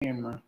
camera.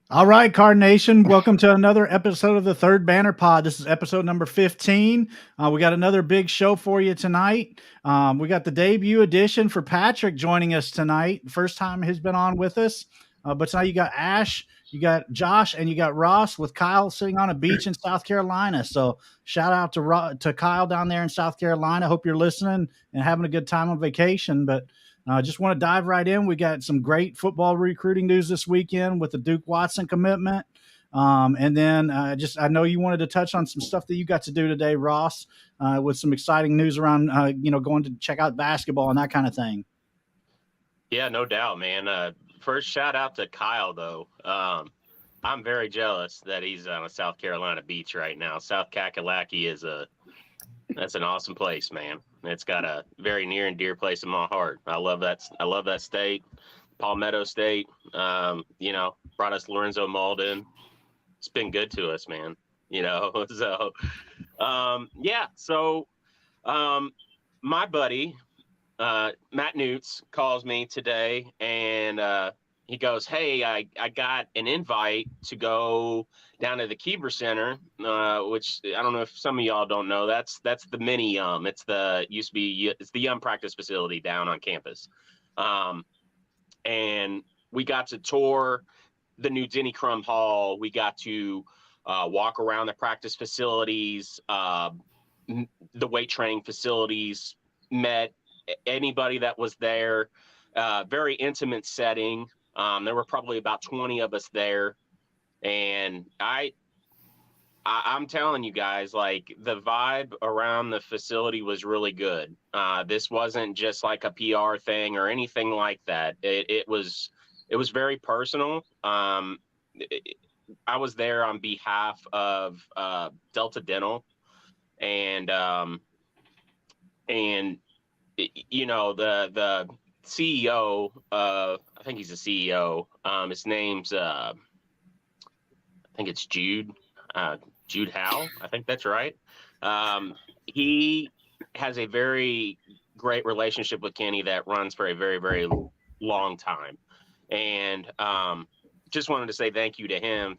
All right, Card Nation, welcome to another episode of the Third Banner Pod. This is episode number 15. We got another big show for you tonight. We got the debut edition for Patrick joining us tonight. First time he's been on with us. But tonight you got Ash, you got Josh, and you got Ross with Kyle sitting on a beach in South Carolina. So shout out to Kyle down there in South Carolina. Hope you're listening and having a good time on vacation. But just want to dive right in. We got some great football recruiting news this weekend with the Duke Watson commitment. And then I know you wanted to touch on some stuff that you got to do today, Ross, with some exciting news around, going to check out basketball and that kind of thing. Yeah, no doubt, man. First shout out to Kyle, though. I'm very jealous that he's on a South Carolina beach right now. South Kakalaki that's an awesome place, man. It's got a very near and dear place in my heart. I love that state, Palmetto State. Brought us Lorenzo Malden. It's been good to us, man. So my buddy Matt Newts calls me today, and he goes, "Hey, I got an invite to go down to the Kieber Center, which I don't know if some of y'all don't know. That's the mini Yum. It's the Yum practice facility down on campus, and we got to tour the new Denny Crum Hall. We got to walk around the practice facilities, the weight training facilities. Met anybody that was there. Very intimate setting." There were probably about 20 of us there. And I'm telling you guys, like, the vibe around the facility was really good. This wasn't just like a PR thing or anything like that. It was very personal. I was there on behalf of Delta Dental, and the CEO, I think he's a CEO. His name's I think it's Jude Howe. I think that's right. He has a very great relationship with Kenny that runs for a very, very long time, and just wanted to say thank you to him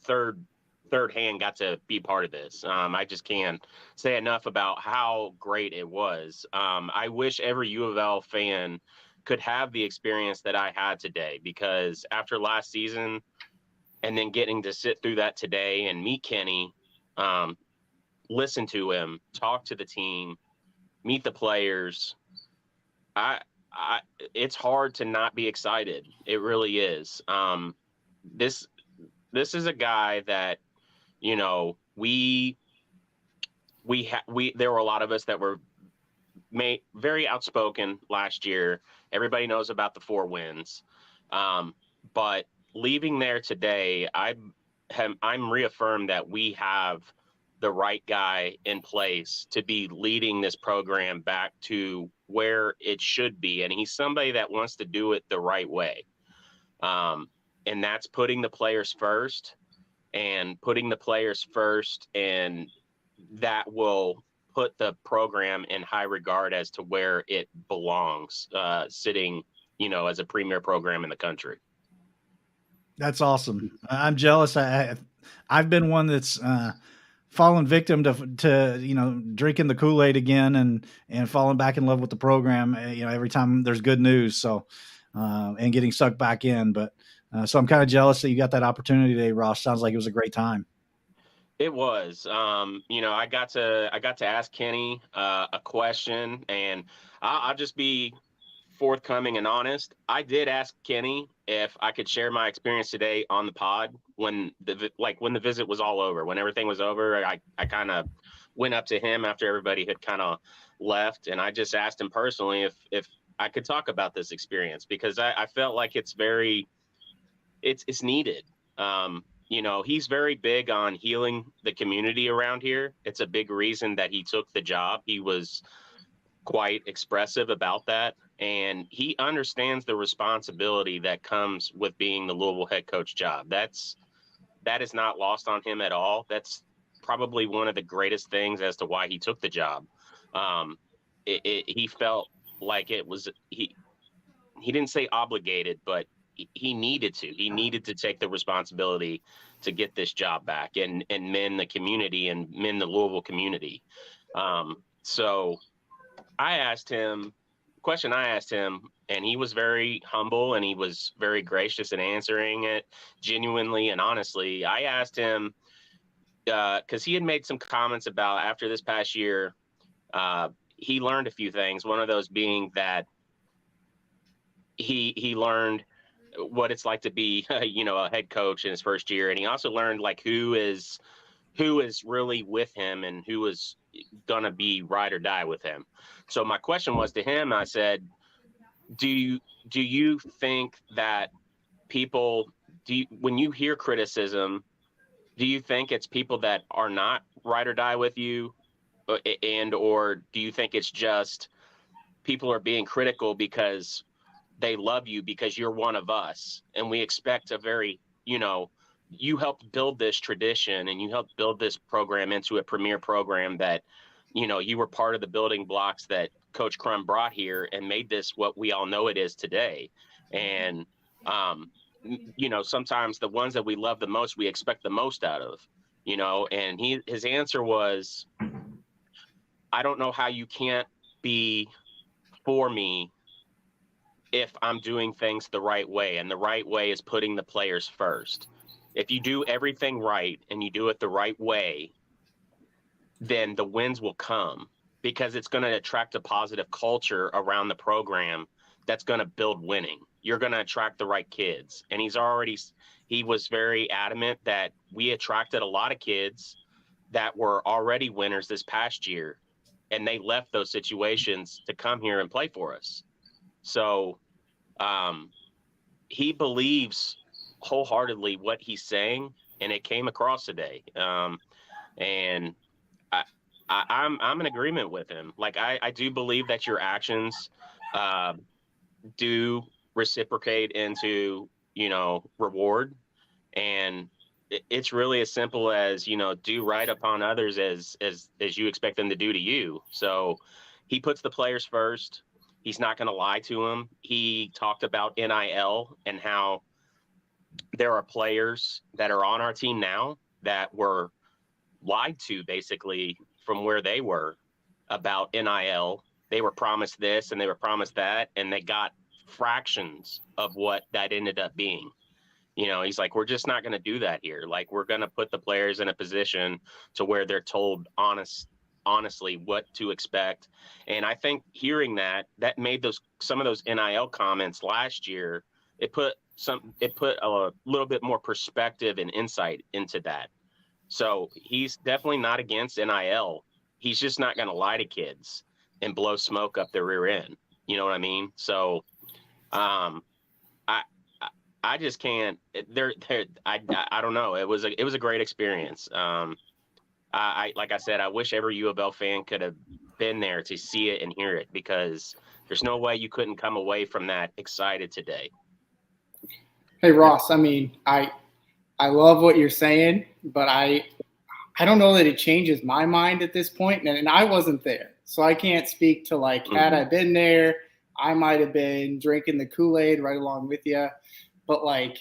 third hand got to be part of this. I just can't say enough about how great it was. I wish every U of L fan could have the experience that I had today, because after last season and then getting to sit through that today and meet Kenny, listen to him, talk to the team, meet the players, it's hard to not be excited. It really is. This is a guy that, there were a lot of us that were very outspoken last year. Everybody knows about the 4 wins. But leaving there today, I'm reaffirmed that we have the right guy in place to be leading this program back to where it should be. And he's somebody that wants to do it the right way. And that's putting the players first. And that will put the program in high regard as to where it belongs, sitting, as a premier program in the country. That's awesome. I'm jealous. I've been one that's fallen victim to drinking the Kool-Aid again and falling back in love with the program, every time there's good news. So, and getting sucked back in, but so I'm kind of jealous that you got that opportunity today, Ross. Sounds like it was a great time. It was. I got to ask Kenny a question, and I'll just be forthcoming and honest. I did ask Kenny if I could share my experience today on the pod when the visit was all over, when everything was over. I kind of went up to him after everybody had kind of left, and I just asked him personally if I could talk about this experience, because I felt like it's needed. He's very big on healing the community around here. It's a big reason that he took the job. He was quite expressive about that. And he understands the responsibility that comes with being the Louisville head coach job. That is not lost on him at all. That's probably one of the greatest things as to why he took the job. He felt like it was he didn't say obligated, but he needed to. He needed to take the responsibility to get this job back and mend the community and mend the Louisville community. So I asked him, question I asked him, and he was very humble and he was very gracious in answering it genuinely and honestly. I asked him, because he had made some comments about after this past year, he learned a few things. One of those being that he learned what it's like to be, a head coach in his first year, and he also learned like who is really with him and who is gonna be ride or die with him. So my question was to him. I said, "Do you think that people when you hear criticism, do you think it's people that are not ride or die with you, or do you think it's just people are being critical because they love you because you're one of us and we expect a very, you helped build this tradition and you helped build this program into a premier program that, you were part of the building blocks that Coach Crum brought here and made this what we all know it is today." And, sometimes the ones that we love the most, we expect the most out of, and his answer was, "I don't know how you can't be for me if I'm doing things the right way, and the right way is putting the players first. If you do everything right and you do it the right way, then the wins will come because it's going to attract a positive culture around the program that's going to build winning. You're going to attract the right kids." And he was very adamant that we attracted a lot of kids that were already winners this past year, and they left those situations to come here and play for us. So he believes wholeheartedly what he's saying, and it came across today. And I'm in agreement with him. Like, I do believe that your actions do reciprocate into, reward. And it's really as simple as, do right upon others as you expect them to do to you. So he puts the players first. He's not going to lie to them. He talked about NIL and how there are players that are on our team now that were lied to basically from where they were about NIL. They were promised this and they were promised that, and they got fractions of what that ended up being. He's like, "We're just not going to do that here. Like, we're going to put the players in a position to where they're told honestly what to expect." And I think hearing that made some of those NIL comments last year, it put a little bit more perspective and insight into that. So he's definitely not against NIL. He's just not going to lie to kids and blow smoke up their rear end. You know what I mean? So I just can't. I don't know. It was a great experience. Like I said, I wish every U of L fan could have been there to see it and hear it, because there's no way you couldn't come away from that excited today. Hey Ross, I mean, I love what you're saying, but I don't know that it changes my mind at this point, and I wasn't there, so I can't speak to like had I been there, I might have been drinking the Kool-Aid right along with you. But like,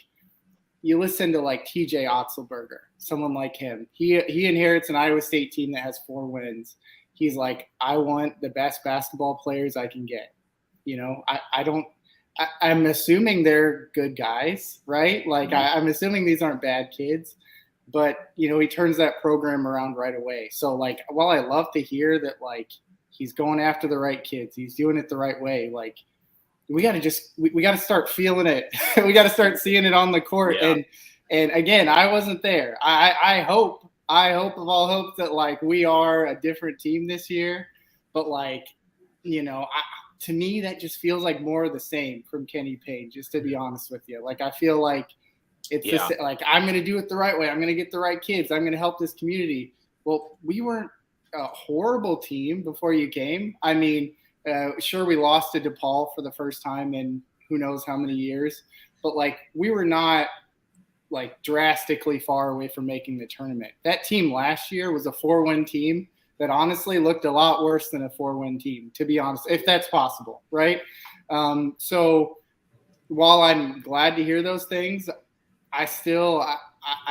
you listen to like TJ Axlberger, someone like him. He inherits an Iowa State team that has 4 wins. He's like, "I want the best basketball players I can get." I'm assuming they're good guys, right? Like, I'm assuming these aren't bad kids, but he turns that program around right away. So like, while I love to hear that, like, he's going after the right kids, he's doing it the right way, like, we got to start feeling it. We got to start seeing it on the court. Yeah. And again, I wasn't there. I hope of all hopes that like we are a different team this year, but like, to me, that just feels like more of the same from Kenny Payne, just to be honest with you. Like, I feel like it's just like, I'm going to do it the right way. I'm going to get the right kids. I'm going to help this community. Well, we weren't a horrible team before you came. I mean, Sure, we lost to DePaul for the first time in who knows how many years, but like we were not like drastically far away from making the tournament. That team last year was a 4-win team that honestly looked a lot worse than a 4-win team, to be honest, if that's possible, right? So while I'm glad to hear those things, I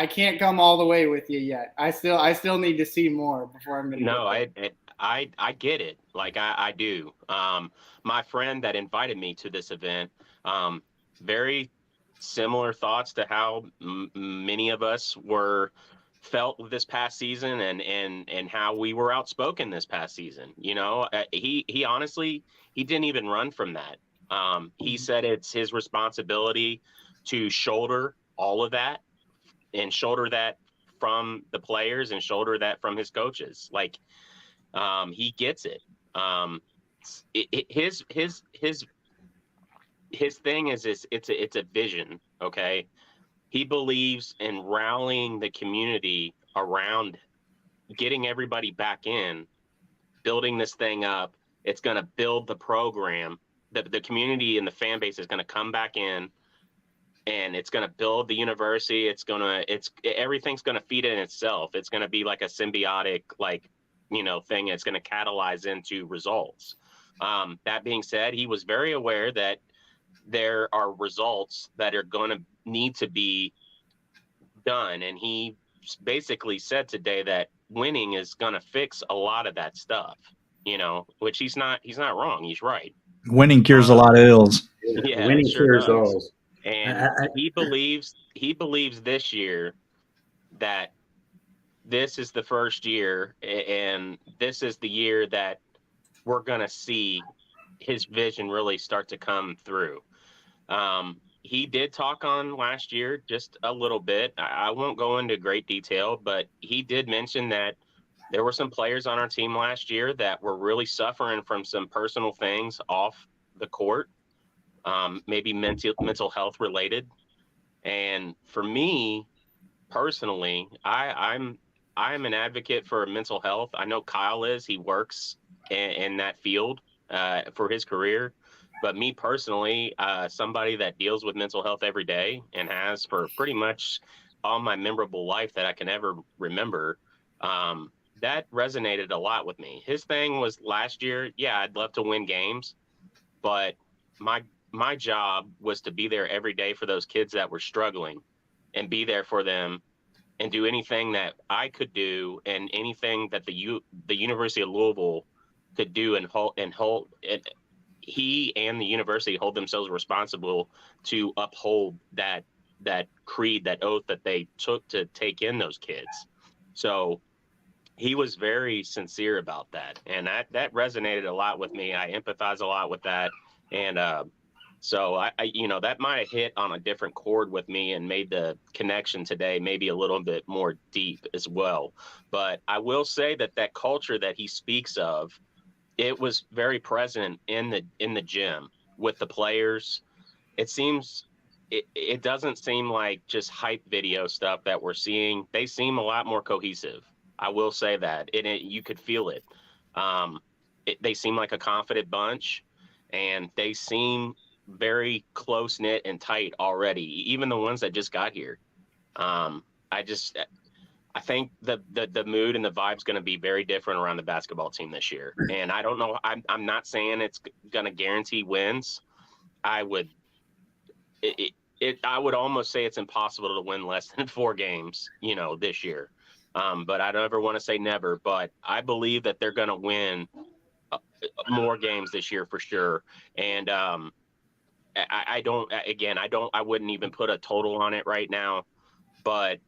can't come all the way with you yet. I still need to see more before I'm going to. No, I get it. Like I do. My friend that invited me to this event, very similar thoughts to how many of us felt this past season and how we were outspoken this past season. You know, he honestly, he didn't even run from that. He said it's his responsibility to shoulder all of that and shoulder that from the players and shoulder that from his coaches. Like, he gets it. His thing is this, it's a vision. Okay. He believes in rallying the community around getting everybody back in, building this thing up. It's going to build the program. The community and the fan base is going to come back in, and it's going to build the university. Everything's going to feed in itself. It's going to be like a symbiotic, thing. It's going to catalyze into results. That being said, he was very aware that there are results that are going to need to be done. And he basically said today that winning is going to fix a lot of that stuff, which he's not wrong. He's right. Winning cures a lot of ills. Yeah, winning sure cures does. all. And he believes this year that this is the first year, and this is the year that we're going to see his vision really start to come through. He did talk on last year just a little bit. I won't go into great detail, but he did mention that there were some players on our team last year that were really suffering from some personal things off the court, maybe mental health related. And for me personally, I'm an advocate for mental health. I know Kyle is. He works in that field for his career. But me personally, somebody that deals with mental health every day and has for pretty much all my memorable life that I can ever remember, that resonated a lot with me. His thing was last year, yeah, I'd love to win games, but my job was to be there every day for those kids that were struggling and be there for them and do anything that I could do and anything that the University of Louisville could do and hold. He and the university hold themselves responsible to uphold that creed, that oath that they took to take in those kids. So he was very sincere about that. And that resonated a lot with me. I empathize a lot with that. And so I that might have hit on a different chord with me and made the connection today maybe a little bit more deep as well. But I will say that culture that he speaks of, it was very present in the gym with the players. It doesn't seem like just hype video stuff that we're seeing. They seem a lot more cohesive. I will say that. You could feel it. They seem like a confident bunch, and they seem very close knit and tight already. Even the ones that just got here. I think the mood and the vibe's going to be very different around the basketball team this year. And I don't know. I'm not saying it's going to guarantee wins. I would almost say it's impossible to win less than 4 games, this year. But I don't ever want to say never. But I believe that they're going to win more games this year for sure. And I wouldn't even put a total on it right now, but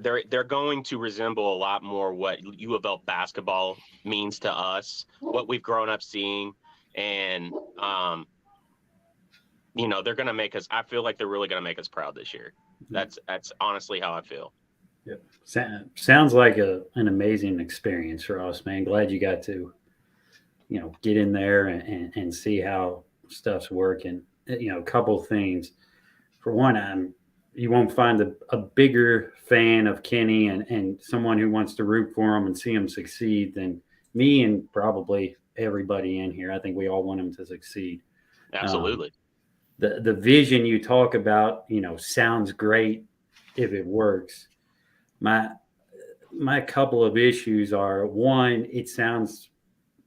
they're going to resemble a lot more what U of L basketball means to us, what we've grown up seeing. And, they're going to make us, I feel like they're really going to make us proud this year. That's honestly how I feel. Yep. Sounds like an amazing experience for us, man. Glad you got to, get in there and see how stuff's working. A couple things. For one, you won't find a bigger fan of Kenny and someone who wants to root for him and see him succeed than me and probably everybody in here. I think we all want them to succeed. Absolutely. The vision you talk about, sounds great if it works. My couple of issues are, one, it sounds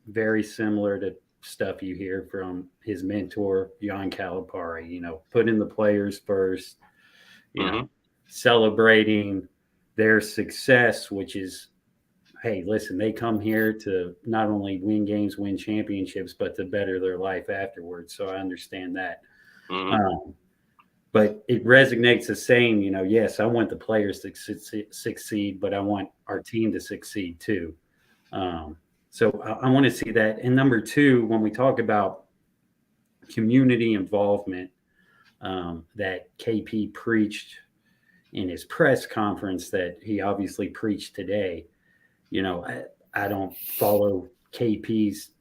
very similar to stuff you hear from his mentor, John Calipari, putting the players first, celebrating their success, which is, hey, listen, they come here to not only win games, win championships, but to better their life afterwards. So I understand that. But it resonates the same, yes, I want the players to succeed, but I want our team to succeed too. So I want to see that. And number two, when we talk about community involvement, that KP preached in his press conference that he obviously preached today, I don't follow KP's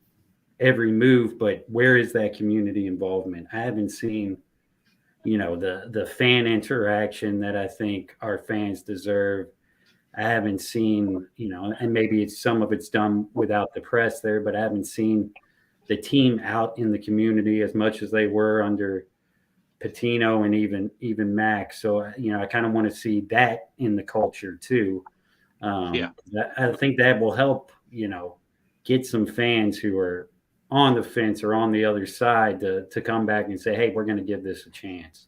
every move, but where is that community involvement? I haven't seen, the fan interaction that I think our fans deserve. I haven't seen, and maybe some of it's done without the press there, but I haven't seen the team out in the community as much as they were under Patino and even Max. So, I kind of want to see that in the culture too. I think that will help, get some fans who are on the fence or on the other side to come back and say, hey, we're going to give this a chance.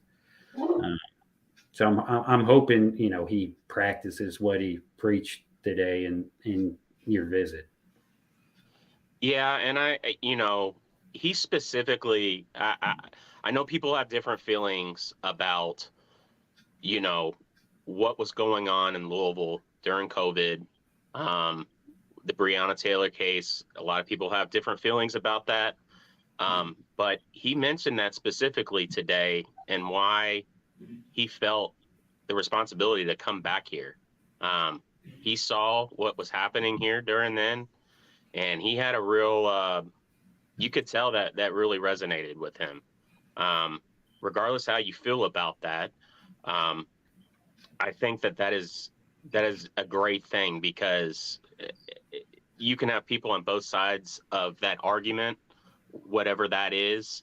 So I'm hoping, he practices what he preached today in your visit. Yeah. And he specifically, I know people have different feelings about, what was going on in Louisville during COVID. The Breonna Taylor case, a lot of people have different feelings about that. But he mentioned that specifically today and why he felt the responsibility to come back here. He saw what was happening here during then, and he had a real, you could tell that really resonated with him. Regardless how you feel about that, I think that is a great thing, because you can have people on both sides of that argument, whatever that is,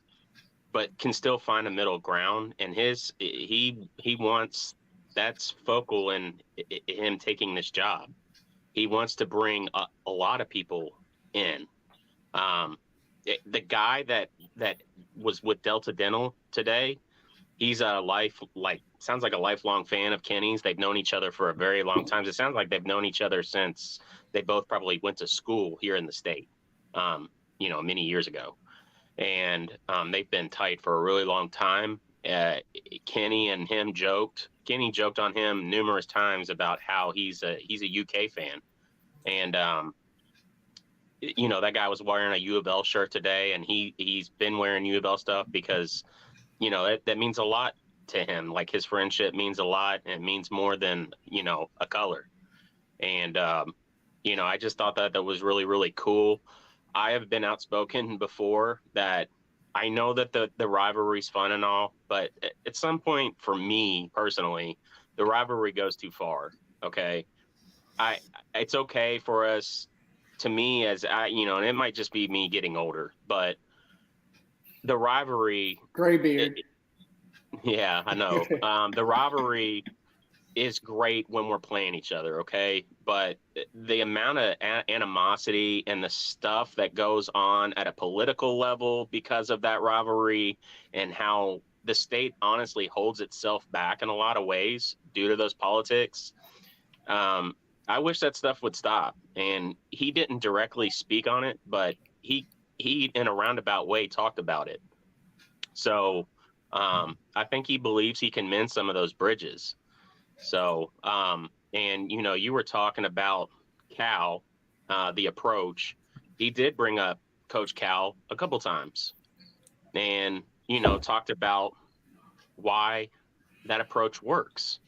but can still find a middle ground. And he wants, that's focal in him taking this job. He wants to bring a lot of people in. The guy that was with Delta Dental today, he's sounds like a lifelong fan of Kenny's. They've known each other for a very long time. It sounds like they've known each other since they both probably went to school here in the state, many years ago. And they've been tight for a really long time. Kenny and him joked. Kenny joked on him numerous times about how he's a UK fan. And, that guy was wearing a U of L shirt today, and he's been wearing U of L stuff because, that means a lot to him. Like, his friendship means a lot, and it means more than, a color. And, I just thought that was really, really cool. I have been outspoken before that I know that the rivalry's fun and all, but at some point, for me personally, the rivalry goes too far. Okay. It's okay for us, to me, as and it might just be me getting older, but the rivalry, gray beard. Yeah, I know. The rivalry is great when we're playing each other, okay? But the amount of animosity and the stuff that goes on at a political level because of that rivalry, and how the state honestly holds itself back in a lot of ways due to those politics, I wish that stuff would stop. And he didn't directly speak on it, but he in a roundabout way talked about it. So I think he believes he can mend some of those bridges. So, and you were talking about Cal, the approach. He did bring up Coach Cal a couple times, and talked about why that approach works.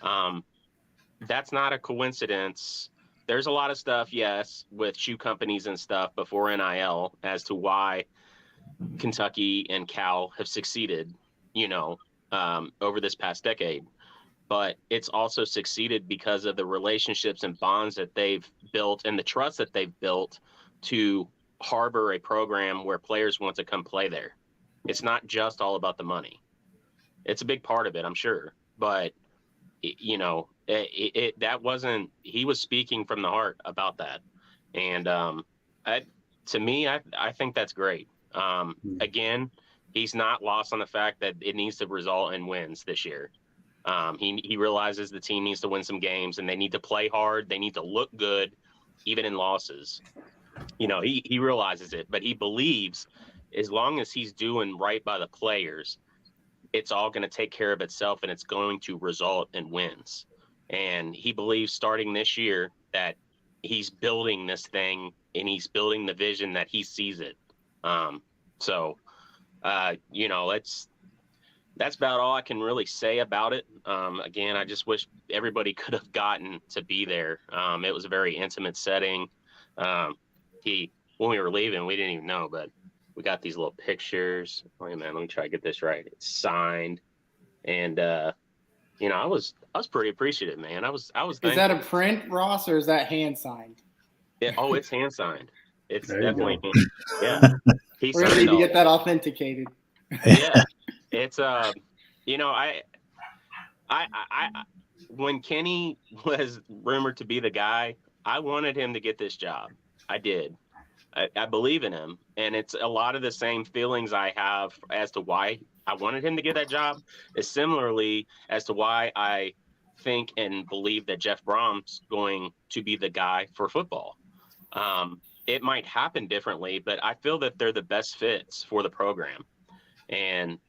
That's not a coincidence. There's a lot of stuff, yes, with shoe companies and stuff before NIL as to why Kentucky and Cal have succeeded, over this past decade. But it's also succeeded because of the relationships and bonds that they've built and the trust that they've built to harbor a program where players want to come play there. It's not just all about the money. It's a big part of it, I'm sure, but that wasn't, he was speaking from the heart about that. And to me, I think that's great. Again, he's not lost on the fact that it needs to result in wins this year. He realizes the team needs to win some games, and they need to play hard. They need to look good, even in losses. He realizes it, but he believes as long as he's doing right by the players, it's all going to take care of itself, and it's going to result in wins. And he believes starting this year that he's building this thing, and he's building the vision that he sees it. That's about all I can really say about it. Again, I just wish everybody could have gotten to be there. It was a very intimate setting. When we were leaving, we didn't even know, but we got these little pictures. Wait a minute, let me try to get this right. It's signed, and I was pretty appreciative, man. I was. Is that a print, Ross, or is that hand signed? It's hand signed. It's there definitely yeah. He We're gonna need to get that authenticated. Yeah, it's when Kenny was rumored to be the guy, I wanted him to get this job. I did. I believe in him, and it's a lot of the same feelings I have as to why I wanted him to get that job is similarly as to why I think and believe that Jeff Braum's going to be the guy for football. It might happen differently, but I feel that they're the best fits for the program. And,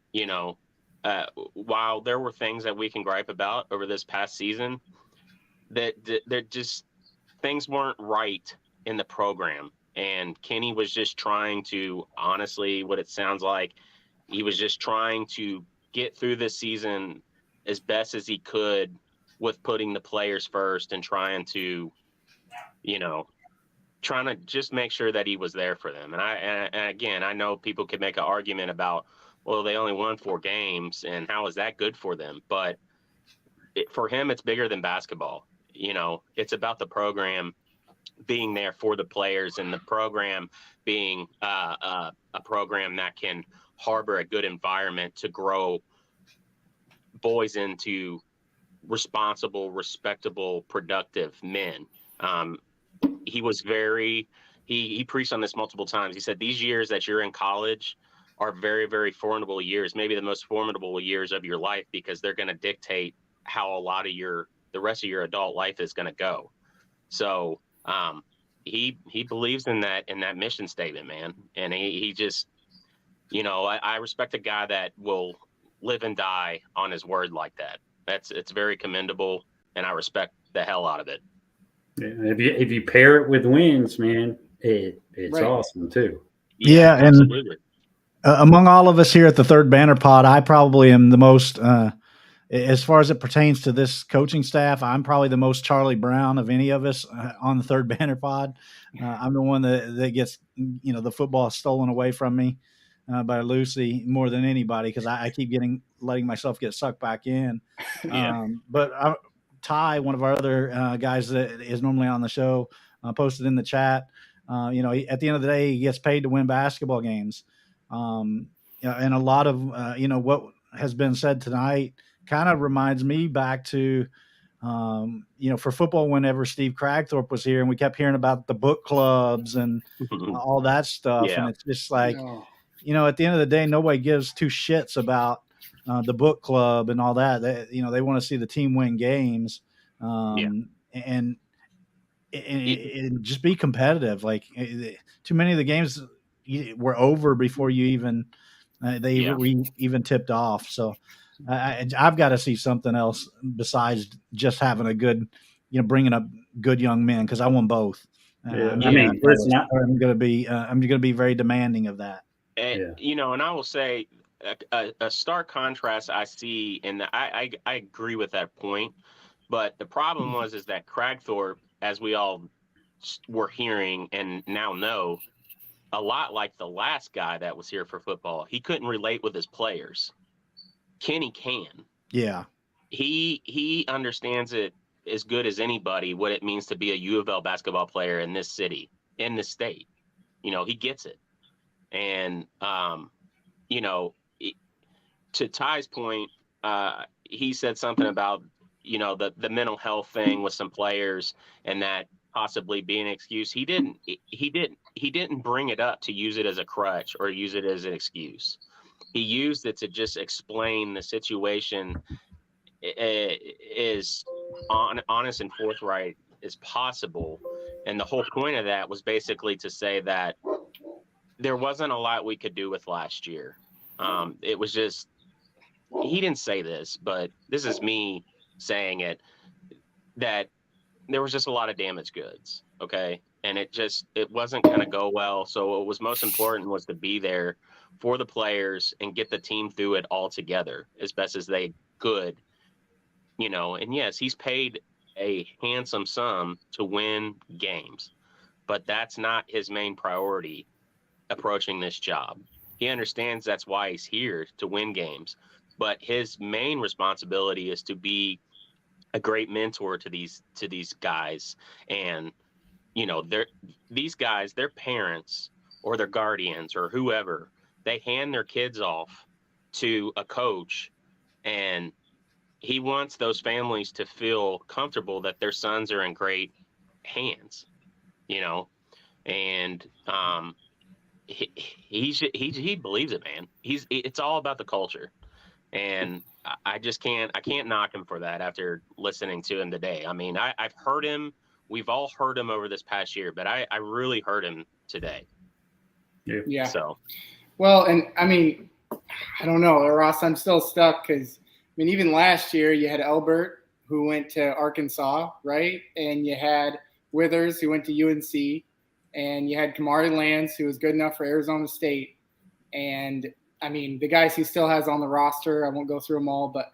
while there were things that we can gripe about over this past season, that just things weren't right in the program. And Kenny was just trying to, honestly, what it sounds like, he was just trying to get through this season as best as he could with putting the players first and trying to just make sure that he was there for them. And again, I know people could make an argument about, well, they only won 4 games and how is that good for them? But for him, it's bigger than basketball. It's about the program being there for the players and the program being a program that can harbor a good environment to grow boys into responsible, respectable, productive men. He was he preached on this multiple times. He said, these years that you're in college are very, very formidable years, maybe the most formidable years of your life, because they're going to dictate how a lot of the rest of your adult life is going to go. So he believes in that mission statement, man. And he just, I respect a guy that will live and die on his word like that. It's very commendable, and I respect the hell out of it. Yeah, if you pair it with wins, man, it's right. awesome too. Yeah, and absolutely. Among all of us here at the Third Banner Pod, I probably am the most, as far as it pertains to this coaching staff, I'm probably the most Charlie Brown of any of us on the Third Banner Pod. I'm the one that gets, the football stolen away from me by Lucy more than anybody, because I keep letting myself get sucked back in. Yeah. But Ty, one of our other guys that is normally on the show, posted in the chat. At the end of the day, he gets paid to win basketball games. And a lot of what has been said tonight kind of reminds me back to for football, whenever Steve Cragthorpe was here and we kept hearing about the book clubs and all that stuff. Yeah. And it's just like, at the end of the day, nobody gives 2 shits about the book club and all that. They want to see the team win games and just be competitive. Like, too many of the games were over before you even even tipped off. So I've got to see something else besides just having a good, bringing up good young men, because I want both. Listen, I'm going to be very demanding of that. And, and I will say a stark contrast I see, and I agree with that point. But the problem is that Cragthorpe, as we all were hearing and now know, a lot like the last guy that was here for football, he couldn't relate with his players. Kenny can. Yeah. He understands it as good as anybody, what it means to be a U of L basketball player in this city, in this state. He gets it. And, to Ty's point, he said something about, the mental health thing with some players and that possibly being an excuse. He didn't bring it up to use it as a crutch or use it as an excuse. He used it to just explain the situation is honest and forthright as possible. And the whole point of that was basically to say that there wasn't a lot we could do with last year. It was just, he didn't say this, but this is me saying it, that there was just a lot of damaged goods. Okay. And it wasn't going to go well. So what was most important was to be there for the players and get the team through it all together as best as they could, and yes, he's paid a handsome sum to win games, but that's not his main priority approaching this job. He understands that's why he's here, to win games, but his main responsibility is to be a great mentor to these guys. And, these guys, their parents or their guardians or whoever, they hand their kids off to a coach, and he wants those families to feel comfortable that their sons are in great hands, and he believes it, man. It's all about the culture, and I can't knock him for that after listening to him today. I mean, I've heard him. We've all heard him over this past year, but I really heard him today. Yeah. So, well, and I mean, I don't know, Ross, I'm still stuck because, even last year you had Elbert, who went to Arkansas, right? And you had Withers, who went to UNC, and you had Kamari Lance, who was good enough for Arizona State. And, the guys he still has on the roster, I won't go through them all, but,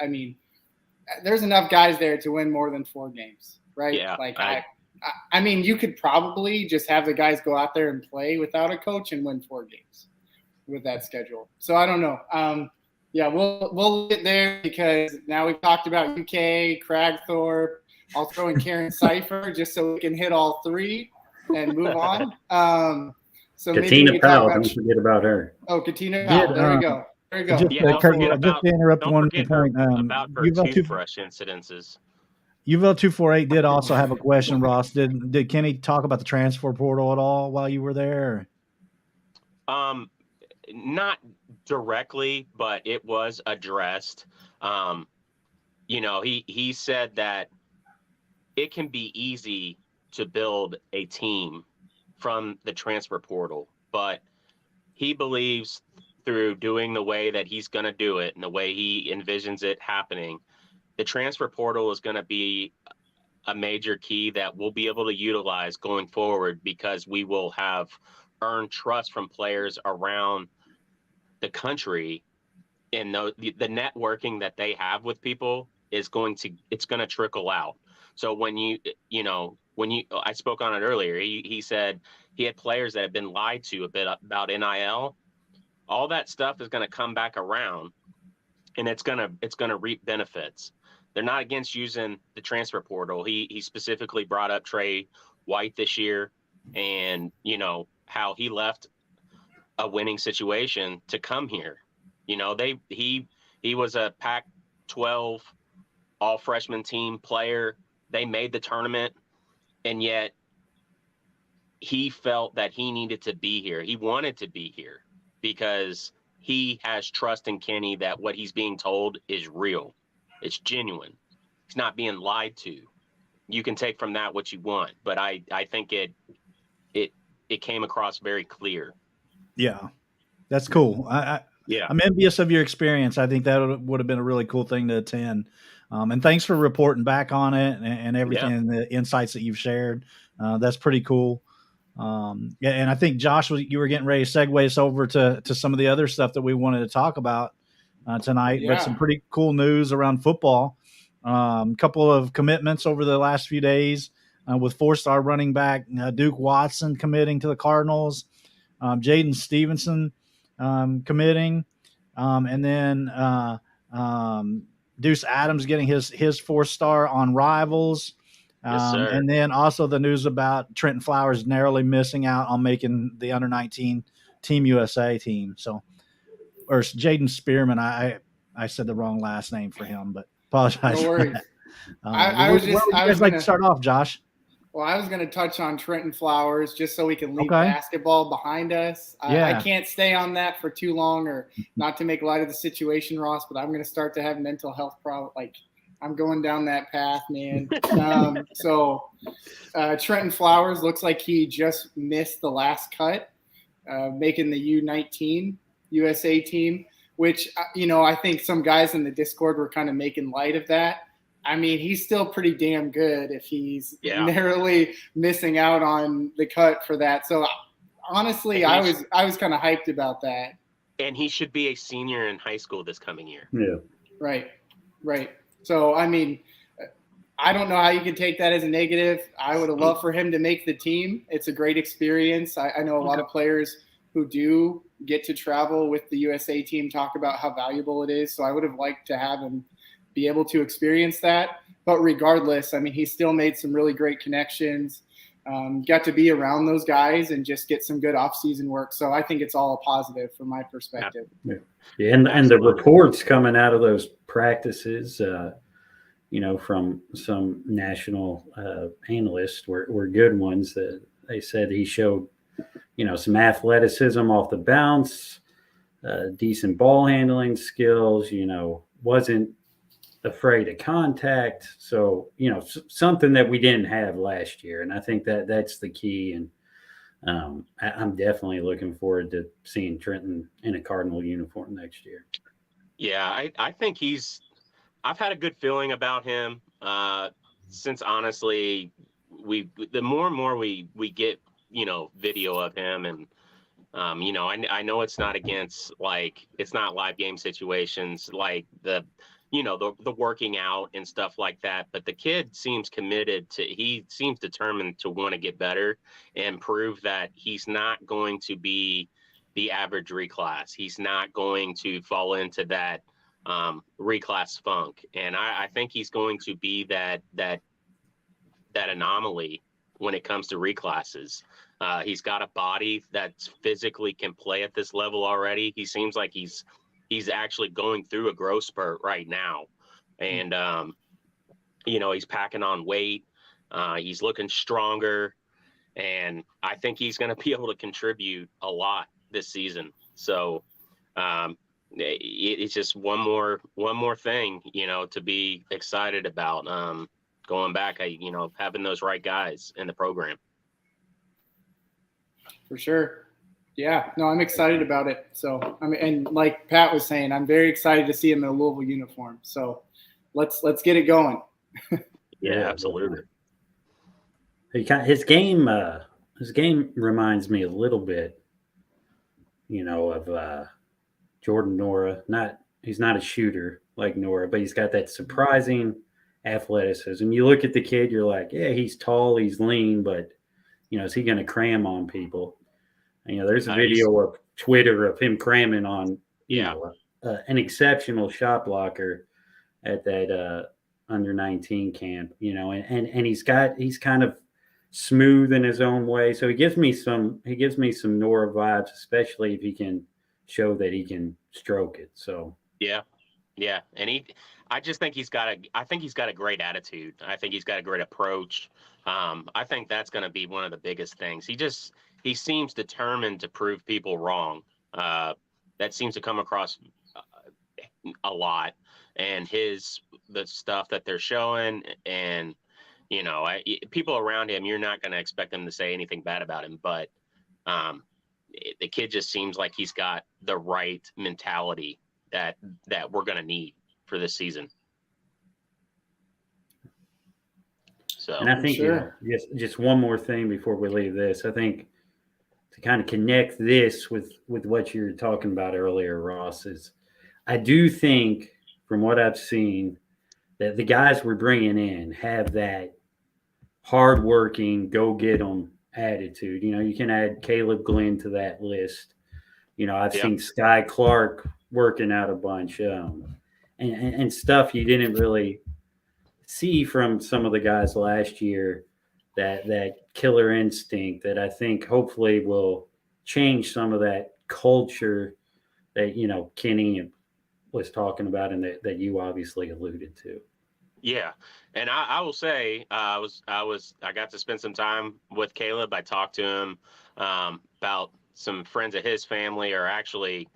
there's enough guys there to win more than 4 games, right? Yeah, you could probably just have the guys go out there and play without a coach and win 4 games with that schedule. So I don't know. Yeah, we'll get there because now we've talked about UK, Cragthorpe. I'll throw in Karen Cipher just so we can hit all 3 and move on. So Katina Powell, don't forget about her. Oh, Katina Powell. There we go. Just to interrupt one point. About her toothbrush incidences. UVL 248 did also have a question, Ross. Did Kenny talk about the transfer portal at all while you were there? Not directly, but it was addressed. He said that it can be easy to build a team from the transfer portal, but he believes through doing the way that he's going to do it and the way he envisions it happening, the transfer portal is going to be a major key that we'll be able to utilize going forward, because we will have earned trust from players around the country, and the networking that they have with people is going to trickle out. So when I spoke on it earlier, he said he had players that had been lied to a bit about NIL. All that stuff is going to come back around, and it's going to reap benefits. They're not against using the transfer portal. He specifically brought up Trey White this year, and how he left a winning situation to come here. He was a Pac-12 all freshman team player. They made the tournament, and yet he felt that he needed to be here. He wanted to be here because he has trust in Kenny that what he's being told is real. It's genuine. He's not being lied to. You can take from that what you want, but I think it came across very clear. Yeah, that's cool. I'm envious of your experience. I think that would have been a really cool thing to attend. And thanks for reporting back on it and everything, and the insights that you've shared. That's pretty cool. And I think Josh, you were getting ready to segue us over to some of the other stuff that we wanted to talk about tonight. But some pretty cool news around football. Couple of commitments over the last few days with 4-star running back Duke Watson committing to the Cardinals, Jaden Stevenson committing, and then Deuce Adams getting his 4-star on Rivals. Yes, sir. And then also the news about Trenton Flowers narrowly missing out on making the under-19 Team USA team. So, or Jaden Spearman. I said the wrong last name for him, but apologize. No worries. Where would you guys like to start off, Josh? Well, I was going to touch on Trenton Flowers just so we can leave Okay. basketball behind us. Yeah. I can't stay on that for too long, or not to make light of the situation, Ross, but I'm going to start to have mental health problems. Like, I'm going down that path, man. Trenton Flowers looks like he just missed the last cut, making the U19 USA team, which, I think some guys in the Discord were kind of making light of that. I mean, he's still pretty damn good if he's narrowly missing out on the cut for that. So honestly, I was kind of hyped about that. And he should be a senior in high school this coming year. Yeah. Right. So, I mean, I don't know how you can take that as a negative. I would have loved for him to make the team. It's a great experience. I know a lot of players who do get to travel with the USA team talk about how valuable it is. So I would have liked to have him be able to experience that. But regardless, I mean, he still made some really great connections, got to be around those guys and just get some good off-season work. So I think it's all a positive from my perspective. Yeah. And the reports coming out of those practices, from some national analysts were good ones. That they said he showed, some athleticism off the bounce, decent ball handling skills, wasn't afraid of contact. So, something that we didn't have last year. And I think that's the key. And I'm definitely looking forward to seeing Trenton in a Cardinal uniform next year. Yeah, I think I've had a good feeling about him since, honestly, the more and more we get, video of him, and I know it's not it's not live game situations like the working out and stuff like that, but the kid seems he seems determined to want to get better and prove that he's not going to be the average reclass. He's not going to fall into that reclass funk. And I think he's going to be that anomaly when it comes to reclasses. He's got a body that physically can play at this level already. He seems like he's actually going through a growth spurt right now. And, he's packing on weight. He's looking stronger. And I think he's going to be able to contribute a lot this season. So it's just one more thing, to be excited about going back, having those right guys in the program. For sure. Yeah, no, I'm excited about it. So, and like Pat was saying, I'm very excited to see him in a Louisville uniform. So let's get it going. Yeah, absolutely. His game reminds me a little bit, of Jordan Nora. He's not a shooter like Nora, but he's got that surprising athleticism. You look at the kid, you're like, yeah, he's tall, he's lean, but is he going to cram on people? There's a video of Twitter of him cramming on, an exceptional shot blocker at that under 19 camp, and he's kind of smooth in his own way. So he gives me some Nora vibes, especially if he can show that he can stroke it. So yeah. And I just think he's got a great attitude. I think he's got a great approach. I think that's going to be one of the biggest things. He seems determined to prove people wrong. That seems to come across a lot. And the stuff that they're showing, and people around him, you're not going to expect them to say anything bad about him, but the kid just seems like he's got the right mentality that we're going to need for this season. So, and I think just one more thing before we leave this. I think to kind of connect this with what you were talking about earlier, Ross, is I do think from what I've seen that the guys we're bringing in have that hardworking, go get them attitude. You can add Caleb Glenn to that list. I've seen Sky Clark working out a bunch and stuff you didn't really see from some of the guys last year that killer instinct that I think hopefully will change some of that culture that, Kenny was talking about and that you obviously alluded to. Yeah. And I will say, I got to spend some time with Caleb. I talked to him about some friends of his family, or actually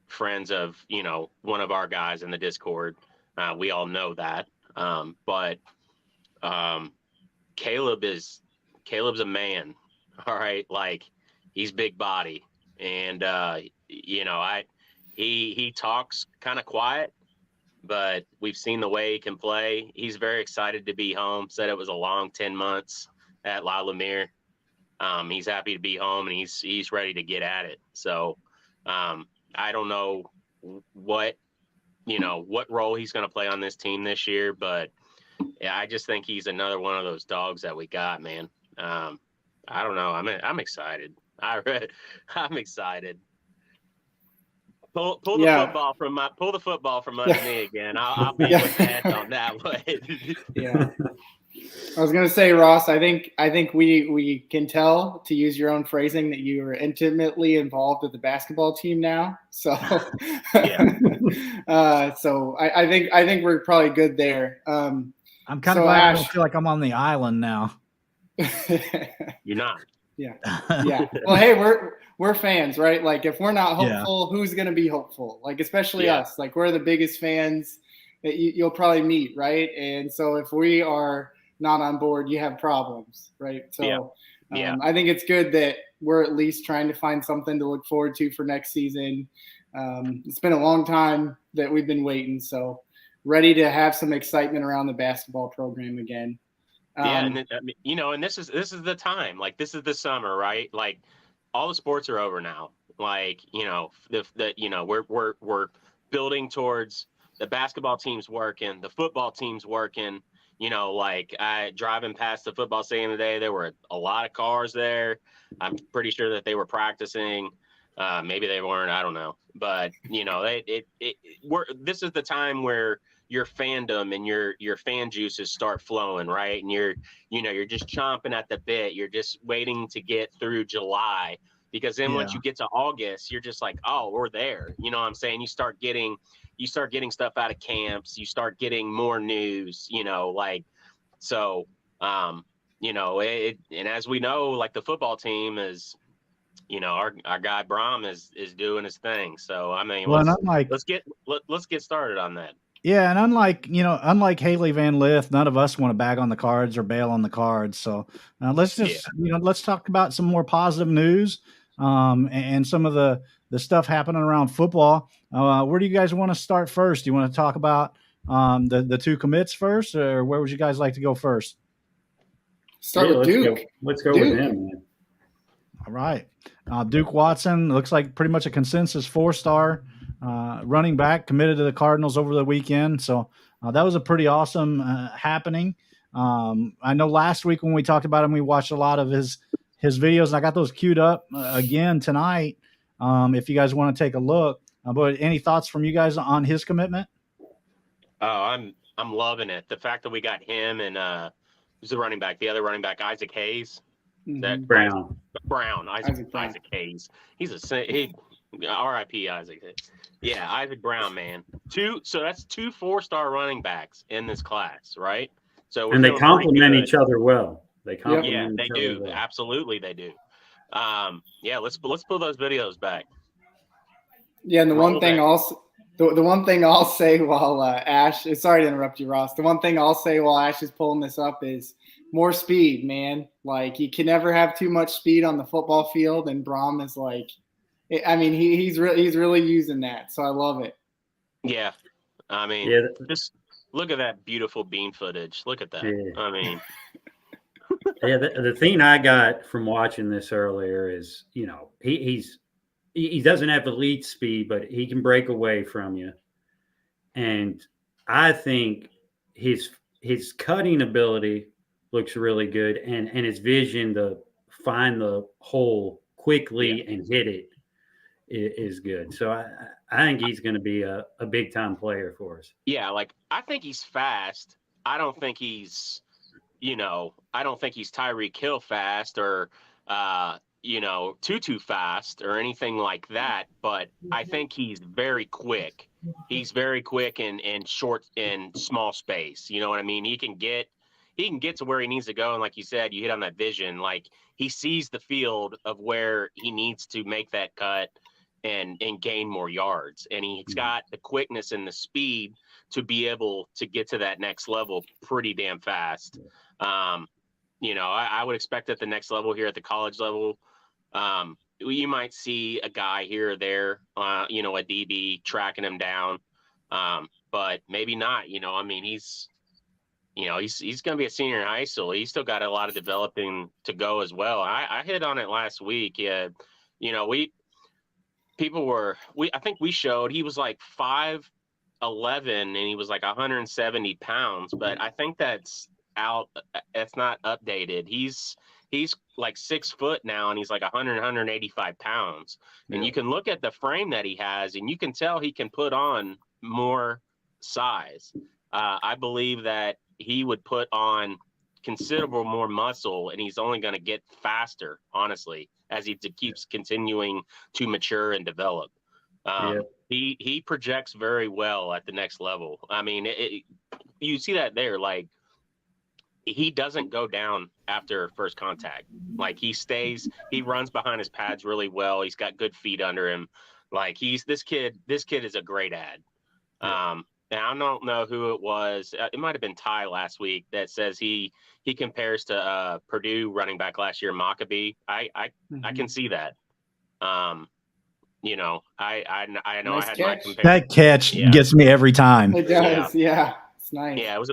friends of, one of our guys in the Discord. We all know that. But Caleb's a man. All right. Like, he's big body. And, he talks kind of quiet, but we've seen the way he can play. He's very excited to be home. Said it was a long 10 months at La Lumiere. He's happy to be home, and he's ready to get at it. So I don't know what role he's going to play on this team this year, but yeah, I just think he's another one of those dogs that we got, man. I don't know. I'm excited. I'm excited. Pull the football from under me again. I'll be with that on that one. Yeah. I was gonna say, Ross, I think we can tell, to use your own phrasing, that you are intimately involved with the basketball team now. So yeah. So I think we're probably good there. I'm kind of glad I don't feel like I'm on the island now. You're not. Yeah. Yeah. Well, hey, we're fans, right? Like, if we're not hopeful, who's going to be hopeful? Like, especially us. Like, we're the biggest fans that you'll probably meet, right? And so if we are not on board, you have problems, right? So I think it's good that we're at least trying to find something to look forward to for next season. It's been a long time that we've been waiting, so ready to have some excitement around the basketball program again. And this is the time. Like, this is the summer, right? Like, all the sports are over now. Like, we're building towards the basketball team's working, the football team's working. Like, I driving past the football stadium today, there were a lot of cars there. I'm pretty sure that they were practicing. Maybe they weren't. I don't know. But this is the time where your fandom and your fan juices start flowing, right? And you're just chomping at the bit. You're just waiting to get through July, because then once you get to August, you're just like, oh, we're there. You know what I'm saying? You start getting stuff out of camps. You start getting more news. And as we know, like, the football team is, our guy Braum is doing his thing. So I mean, let's get started on that. Yeah, and unlike Haley Van Lith, none of us want to bag on the Cards or bail on the Cards. So let's just let's talk about some more positive news and some of the stuff happening around football. Where do you guys want to start first? Do you want to talk about the two commits first, or where would you guys like to go first? Start with Duke. Let's go with him, man. All right. Duke Watson looks like pretty much a consensus 4-star running back, committed to the Cardinals over the weekend. So that was a pretty awesome happening. I know last week when we talked about him, we watched a lot of his videos, and I got those queued up again tonight. If you guys want to take a look, but any thoughts from you guys on his commitment? Oh, I'm loving it. The fact that we got him and who's the running back? The other running back, Isaac Hayes. That Brown. Isaac Hayes. He's R.I.P. Isaac. Yeah, Isaac Brown, man. So that's 2 4-star running backs in this class, right? So they complement each other well. They do. Well. Absolutely, they do. Let's pull those videos back. Yeah, and the one thing I'll say while Ash, sorry to interrupt you, Ross. The one thing I'll say while Ash is pulling this up is more speed, man. Like, you can never have too much speed on the football field, and Braum is like, I mean, he's really using that, so I love it. Yeah, I mean, just look at that beautiful bean footage. Look at that. Yeah. I mean, the thing I got from watching this earlier is, he doesn't have elite speed, but he can break away from you, and I think his cutting ability looks really good, and his vision to find the hole quickly and hit it is good. So I think he's going to be a big time player for us. Yeah, like I think he's fast. I don't think he's, I don't think he's Tyreek Hill fast or, too fast or anything like that. But I think he's very quick. He's very quick in short and small space. You know what I mean? He can get to where he needs to go. And like you said, you hit on that vision. Like he sees the field of where he needs to make that cut and gain more yards. And he's got the quickness and the speed to be able to get to that next level pretty damn fast. I would expect at the next level here at the college level, you might see a guy here or there, a DB tracking him down, but maybe not. He's going to be a senior in high school. He's still got a lot of developing to go as well. I hit on it last week. Yeah, I think we showed he was like 5'11" and he was like 170 pounds, but I think that's not updated. He's like 6 foot now and he's like 185 pounds. And you can look at the frame that he has and you can tell he can put on more size. I believe that he would put on considerable more muscle and he's only going to get faster, honestly, as he keeps continuing to mature and develop. He projects very well at the next level. I mean, you see that there, like he doesn't go down after first contact. Like he runs behind his pads really well. He's got good feet under him. Like this kid is a great ad. And I don't know who it was. It might have been Ty last week that says he compares to Purdue running back last year, Maccabee. I can see that. I know Nice I had catch. my comparison. That catch gets me every time. It does, yeah. It's nice. Yeah, it was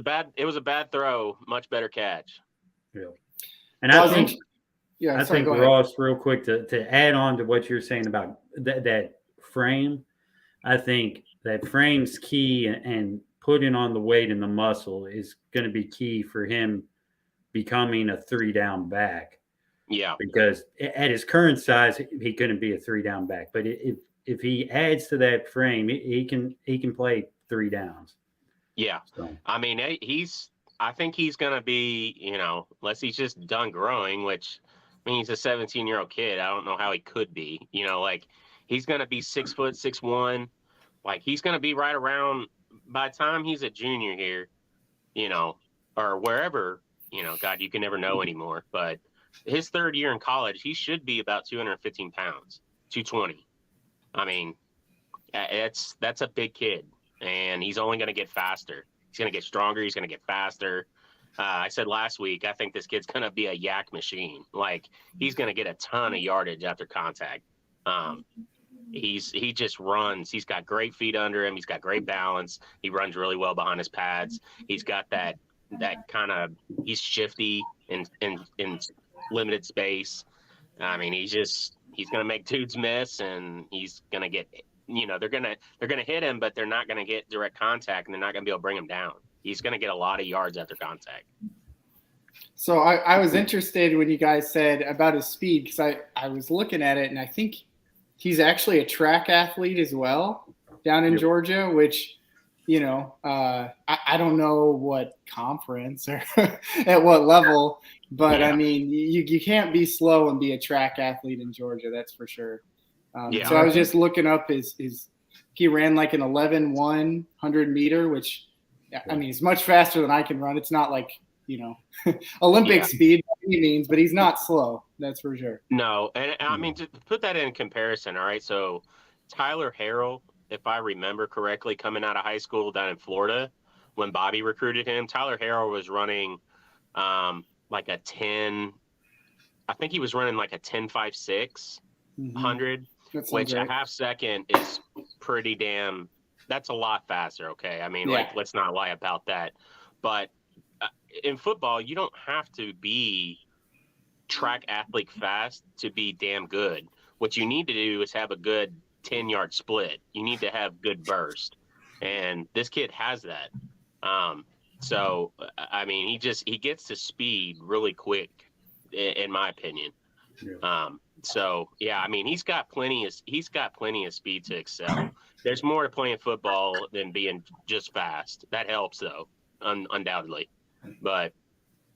a bad throw, much better catch. Yeah. And I think go ahead. Ross, real quick to add on to what you're saying about that frame, I think that frame's key, and putting on the weight and the muscle is going to be key for him becoming a 3-down back. Yeah. Because at his current size, he couldn't be a 3-down back. But if he adds to that frame, he can play 3 downs. Yeah. So. I mean, I think he's going to be, unless he's just done growing, which I mean, he's a 17-year-old kid. I don't know how he could be, like he's going to be 6 foot, 6'1". Like he's going to be right around by the time he's a junior here, or wherever, God, you can never know anymore. But his third year in college, he should be about 215 pounds, 220. I mean, that's a big kid, and he's only going to get faster. He's going to get stronger. He's going to get faster. I said last week, I think this kid's going to be a yak machine. Like he's going to get a ton of yardage after contact. He just runs. He's got great feet under him. He's got great balance. He runs really well behind his pads. He's got that kind of, he's shifty in limited space. I mean, he's going to make dudes miss, and he's going to get, they're going to hit him, but they're not going to get direct contact, and they're not going to be able to bring him down. He's going to get a lot of yards after contact. So I was interested when you guys said about his speed, because I was looking at it, and I think he's actually a track athlete as well down in Georgia, which, I don't know what conference or at what level, but I mean, you can't be slow and be a track athlete in Georgia. That's for sure. So I was just looking up he ran like an 11-1 100 meter, which I mean, he's much faster than I can run. It's not like, Olympic speed by any means, but he's not slow. That's for sure. No. And I mean, to put that in comparison. All right. So Tyler Harrell, if I remember correctly, coming out of high school down in Florida, when Bobby recruited him, Tyler Harrell was running like a 10. I think he was running like a 10.56 100, which a half second is pretty damn. That's a lot faster. Okay. I mean, like, let's not lie about that. But in football, you don't have to be track athlete fast to be damn good. What you need to do is have a good 10-yard split. You need to have good burst. And this kid has that. So, I mean, he gets to speed really quick, in my opinion. So yeah, I mean, he's got plenty of speed to excel. There's more to playing football than being just fast. That helps though, undoubtedly. But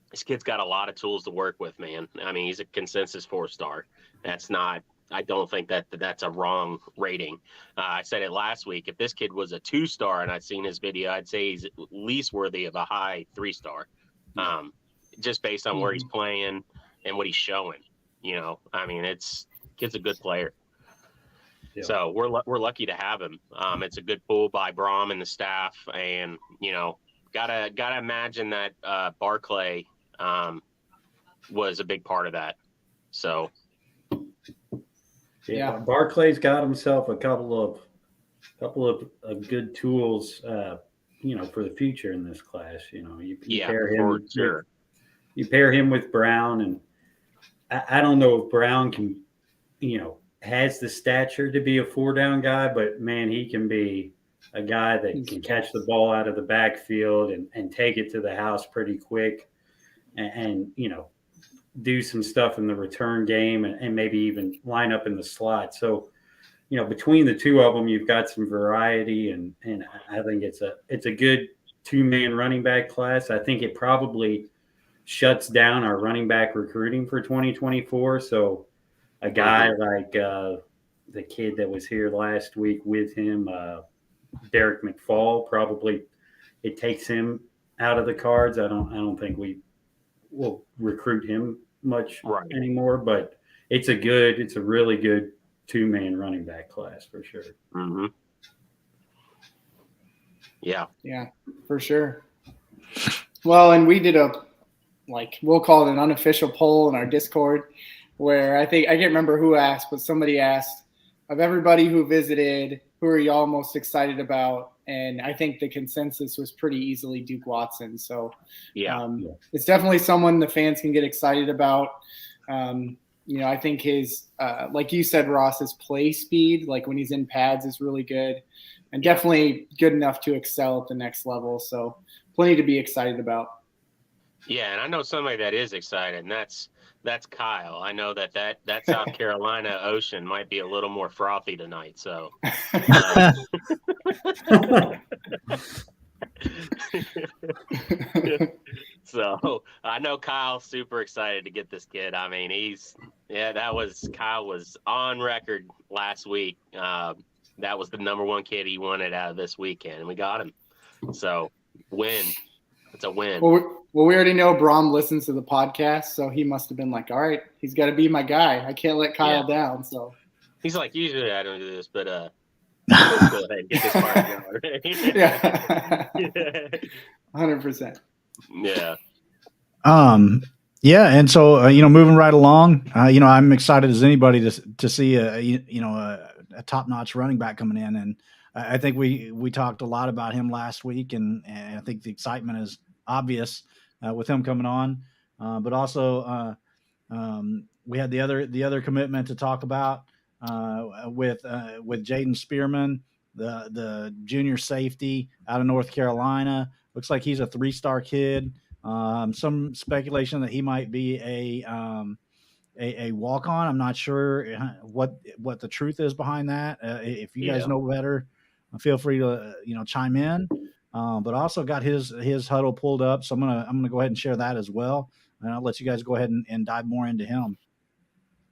this kid's got a lot of tools to work with, man. I mean, he's a consensus 4-star. That's not. I don't think that's a wrong rating. I said it last week. If this kid was a 2-star and I'd seen his video, I'd say he's at least worthy of a high 3-star, just based on where he's playing and what he's showing. You know, I mean, kid's a good player. Yeah. So we're lucky to have him. It's a good pull by Braum and the staff, and you know, gotta imagine that Barclay was a big part of that. So yeah, Barclay's got himself a couple of good tools, you know, for the future in this class. You know, you pair him you pair him with Brown, and I don't know if Brown can, you know, has the stature to be a 4-down guy, but man, he can be a guy that can catch the ball out of the backfield and take it to the house pretty quick and you know, do some stuff in the return game and maybe even line up in the slot. So, you know, between the two of them, you've got some variety, and I think it's a good 2-man running back class. I think it probably shuts down our running back recruiting for 2024. So a guy like the kid that was here last week with him, Derek McFall, probably it takes him out of the cards. I don't think we will recruit him much anymore, but it's a really good 2-man running back class for sure. Mm-hmm. Yeah, for sure. Well, and we did we'll call it an unofficial poll in our Discord, where I can't remember who asked, but somebody asked, of everybody who visited, who are y'all most excited about? And I think the consensus was pretty easily Duke Watson. So it's definitely someone the fans can get excited about. You know, I think his, like you said, Ross, his play speed, like when he's in pads, is really good, and definitely good enough to excel at the next level. So plenty to be excited about. Yeah, and I know somebody that is excited, and that's Kyle. I know that South Carolina Ocean might be a little more frothy tonight. So, so I know Kyle's super excited to get this kid. I mean, Kyle was on record last week. That was the number one kid he wanted out of this weekend, and we got him. So, win. It's a win. Well, we already know Braum listens to the podcast, so he must have been like, all right, he's got to be my guy. I can't let Kyle down. So he's like, usually I don't do this, but let's go ahead and get this part going. Yeah. 100%. Yeah. Yeah, and so you know, moving right along, you know, I'm excited as anybody to see a top-notch running back coming in, and I think we talked a lot about him last week, and I think the excitement is obvious with him coming on, but also we had the other commitment to talk about with Jaden Spearman, the junior safety out of North Carolina. Looks like he's a 3-star kid. Some speculation that he might be a walk-on. I'm not sure what the truth is behind that. If you guys know better, feel free to chime in. But also got his huddle pulled up, so I'm gonna go ahead and share that as well, and I'll let you guys go ahead and dive more into him.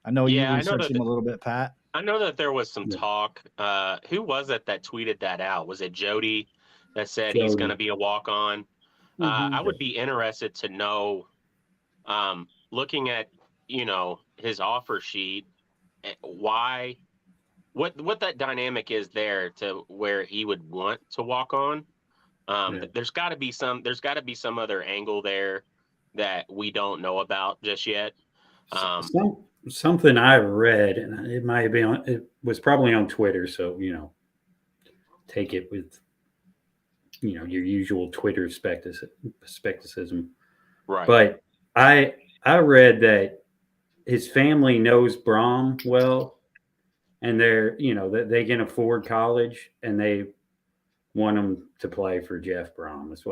I know you researched him a little bit, Pat. I know that there was some talk. Who was it that tweeted that out? Was it Jody that said he's going to be a walk-on? I would be interested to know, looking at his offer sheet, what that dynamic is there to where he would want to walk on. There's got to be some other angle there that we don't know about just yet. Something I read, and it was probably on Twitter, so take it with your usual Twitter skepticism. Right. But I read that his family knows Braum well, and they're they can afford college, and they want him to play for Jeff Braum. Is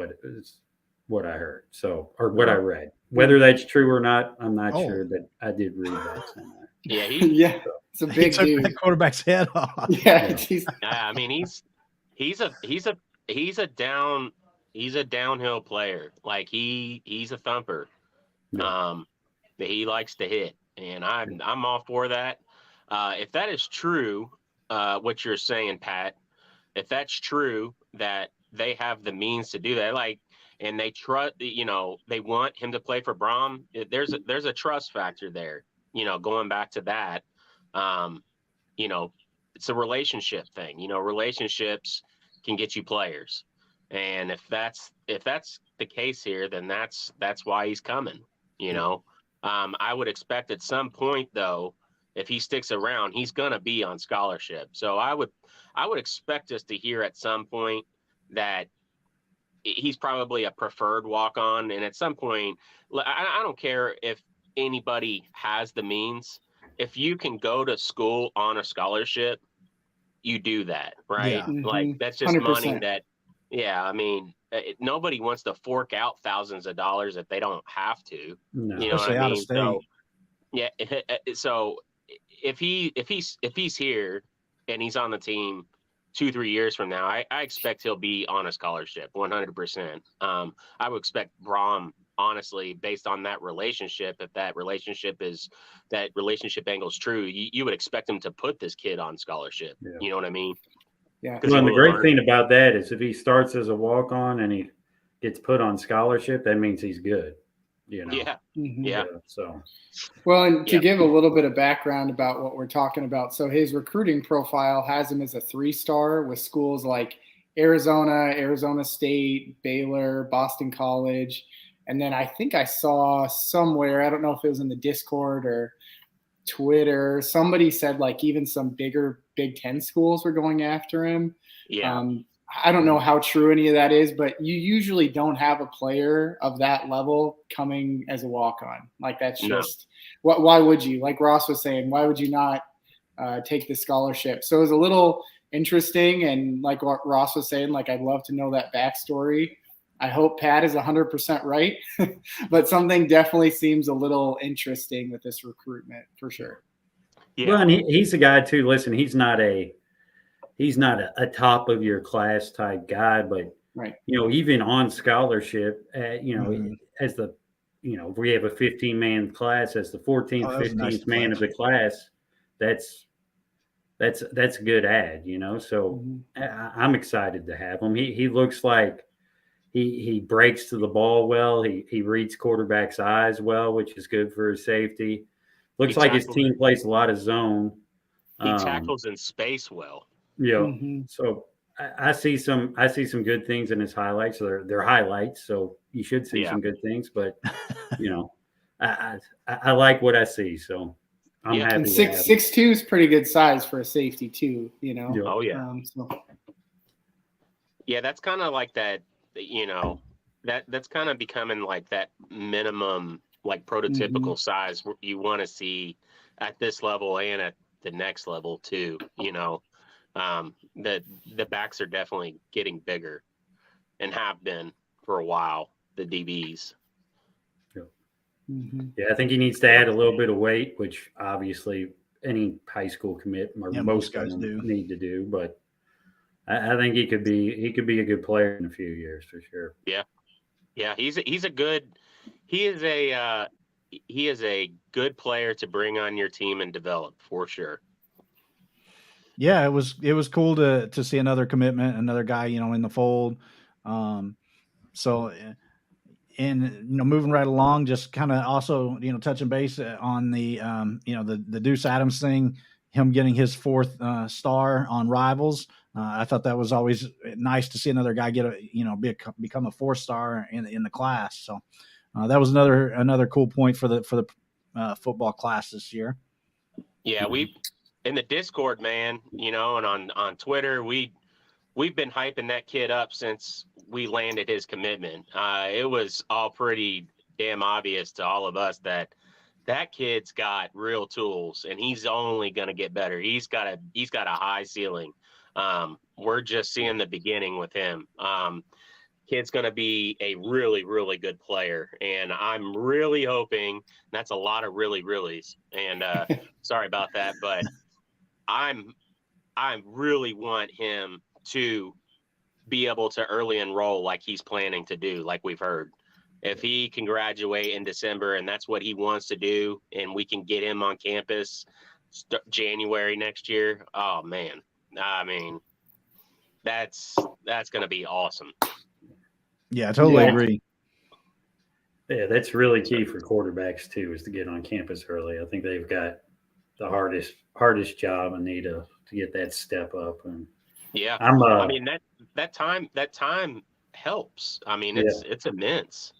what I heard. So, or what I read. Whether that's true or not, I'm not Oh. sure, but I did read that somewhere. Yeah, Yeah, it's a He big took dude. that quarterback's head off. Yeah, I mean he's a downhill player. Like he's a thumper. Yeah. That he likes to hit, and I'm all for that. If that is true, what you're saying, Pat, if that's true that they have the means to do that, like, and they trust, they want him to play for Braum, there's a trust factor there, going back to that. You know, it's a relationship thing. Relationships can get you players. And if that's the case here, then that's why he's coming, I would expect at some point, though, if he sticks around, he's going to be on scholarship. So I would expect us to hear at some point that he's probably a preferred walk-on. And at some point, I don't care if anybody has the means. If you can go to school on a scholarship, you do that, right? Yeah. Like, that's just 100%. money that, I mean, nobody wants to fork out thousands of dollars if they don't have to. No. You know what Especially I out of mean? state. So, yeah. So if he's here and he's on the team 2-3 years from now, I expect he'll be on a scholarship 100%. I would expect Braum, honestly, based on that relationship, if that relationship angle is true, you would expect him to put this kid on scholarship. Yeah. You know what I mean? Yeah. Well, and the great thing about that is if he starts as a walk-on and he gets put on scholarship, that means he's good. Yeah. Yeah. So, well, and to give a little bit of background about what we're talking about, so his recruiting profile has him as a 3-star with schools like Arizona State, Baylor, Boston College. And then I think I saw somewhere, I don't know if it was in the Discord or Twitter, somebody said like even some bigger Big Ten schools were going after him. Yeah. I don't know how true any of that is, but you usually don't have a player of that level coming as a walk-on. Like, that's just why would you? Like Ross was saying, why would you not take the scholarship? So it was a little interesting, and like what Ross was saying, like, I'd love to know that backstory. I hope Pat is 100% right, but something definitely seems a little interesting with this recruitment for sure. Yeah. Well, and he's a guy too. Listen, he's not a top of your class type guy, but right. Even on scholarship, as the, if we have a 15-man class, as the 14th, 15th man of the class, that's a good ad, So I'm excited to have him. He looks like he breaks to the ball well. He reads quarterback's eyes well, which is good for his safety. Looks like his team plays a lot of zone. He tackles in space well. Yeah. So I see some good things in his highlights. So they're highlights. So you should see some good things, but I like what I see. So I'm happy. And 6'2" is pretty good size for a safety too, Yeah. Oh yeah. Yeah. That's kind of like that, that's kind of becoming like that minimum, like prototypical size you want to see at this level and at the next level too, the backs are definitely getting bigger and have been for a while, the DBs. Yeah, I think he needs to add a little bit of weight, which obviously any high school commit or most guys need to do. But I think he could be a good player in a few years for sure. Yeah, yeah, he is a good player to bring on your team and develop for sure. Yeah, it was cool to see another commitment, another guy, in the fold. So, and moving right along, just kind of also, touching base on the the Deuce Adams thing, him getting his 4th star on Rivals. I thought that was always nice to see another guy get become a 4-star in the class. So that was another cool point for the football class this year. Yeah, in the Discord, man, and on Twitter, we've been hyping that kid up since we landed his commitment. It was all pretty damn obvious to all of us that kid's got real tools, and he's only going to get better. He's got a high ceiling. We're just seeing the beginning with him. kid's going to be a really, really good player. And I'm really hoping – that's a lot of really, reallys. And sorry about that, but I really want him to be able to early enroll like he's planning to do, like we've heard. If he can graduate in December and that's what he wants to do, and we can get him on campus January next year, oh, man. I mean, that's going to be awesome. Yeah, I totally agree. Yeah, that's really key for quarterbacks too, is to get on campus early. I think they've got the hardest job and need to get that step up. And yeah, I mean that time helps. I mean, it's immense.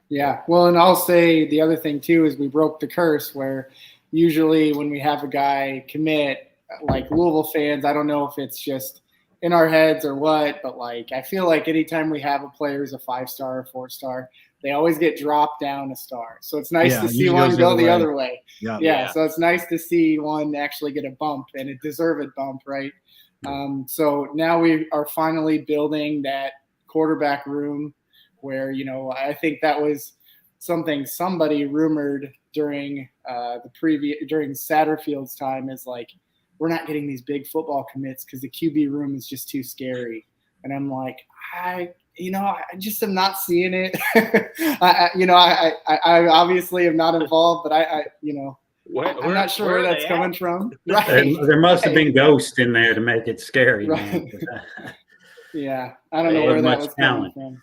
Yeah, well, and I'll say the other thing too is we broke the curse where usually when we have a guy commit, like Louisville fans, I don't know if it's just in our heads or what, but like I feel like anytime we have a player who's a 5-star or 4-star, they always get dropped down a star. So it's nice to see one go the other way. Yeah, so it's nice to see one actually get a bump, and a deserved bump, right? So now we are finally building that quarterback room where, you know, I think that was something somebody rumored during during Satterfield's time is like, we're not getting these big football commits because the QB room is just too scary. And I'm like, I just am not seeing it. I obviously am not involved, but I'm not sure where that's coming from. Right. There must have been ghosts in there to make it scary. Right. Yeah. I don't know where that was coming from.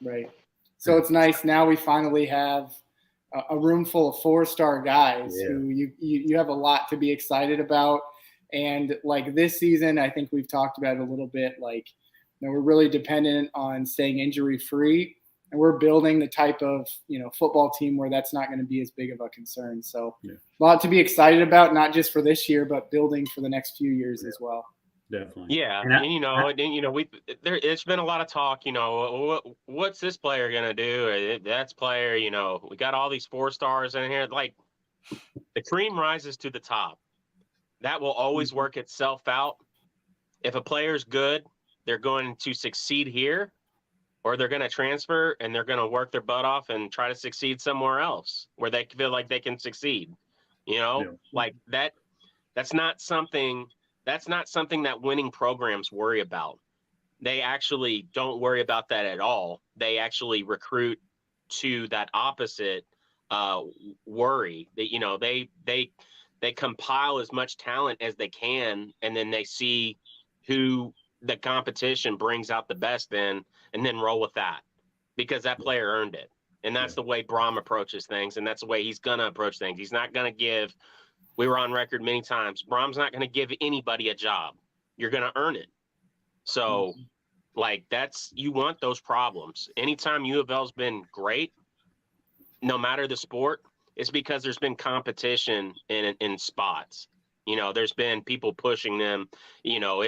Right. So it's nice. Now we finally have a room full of 4-star guys who you have a lot to be excited about. And like this season, I think we've talked about it a little bit, like, you know, we're really dependent on staying injury free, and we're building the type of, you know, football team where that's not going to be as big of a concern. So a lot to be excited about, not just for this year, but building for the next few years as well. Definitely. Yeah. It's been a lot of talk, you know, what's this player going to do? That's player, you know, we got all these 4-stars in here. Like, the cream rises to the top. That will always work itself out. If a player's good, they're going to succeed here, or they're going to transfer and they're going to work their butt off and try to succeed somewhere else where they feel like they can succeed. You know, like that's not something that winning programs worry about. They actually don't worry about that at all. They actually recruit to that opposite worry that, you know, they compile as much talent as they can, and then they see who the competition brings out the best in, and then roll with that because that player earned it. And that's the way Braum approaches things, and that's the way he's going to approach things. He's not going to give – we were on record many times, Braum's not going to give anybody a job. You're going to earn it. So, like, you want those problems. Anytime U of L's been great, no matter the sport, it's because there's been competition in spots. You know, there's been people pushing them. You know,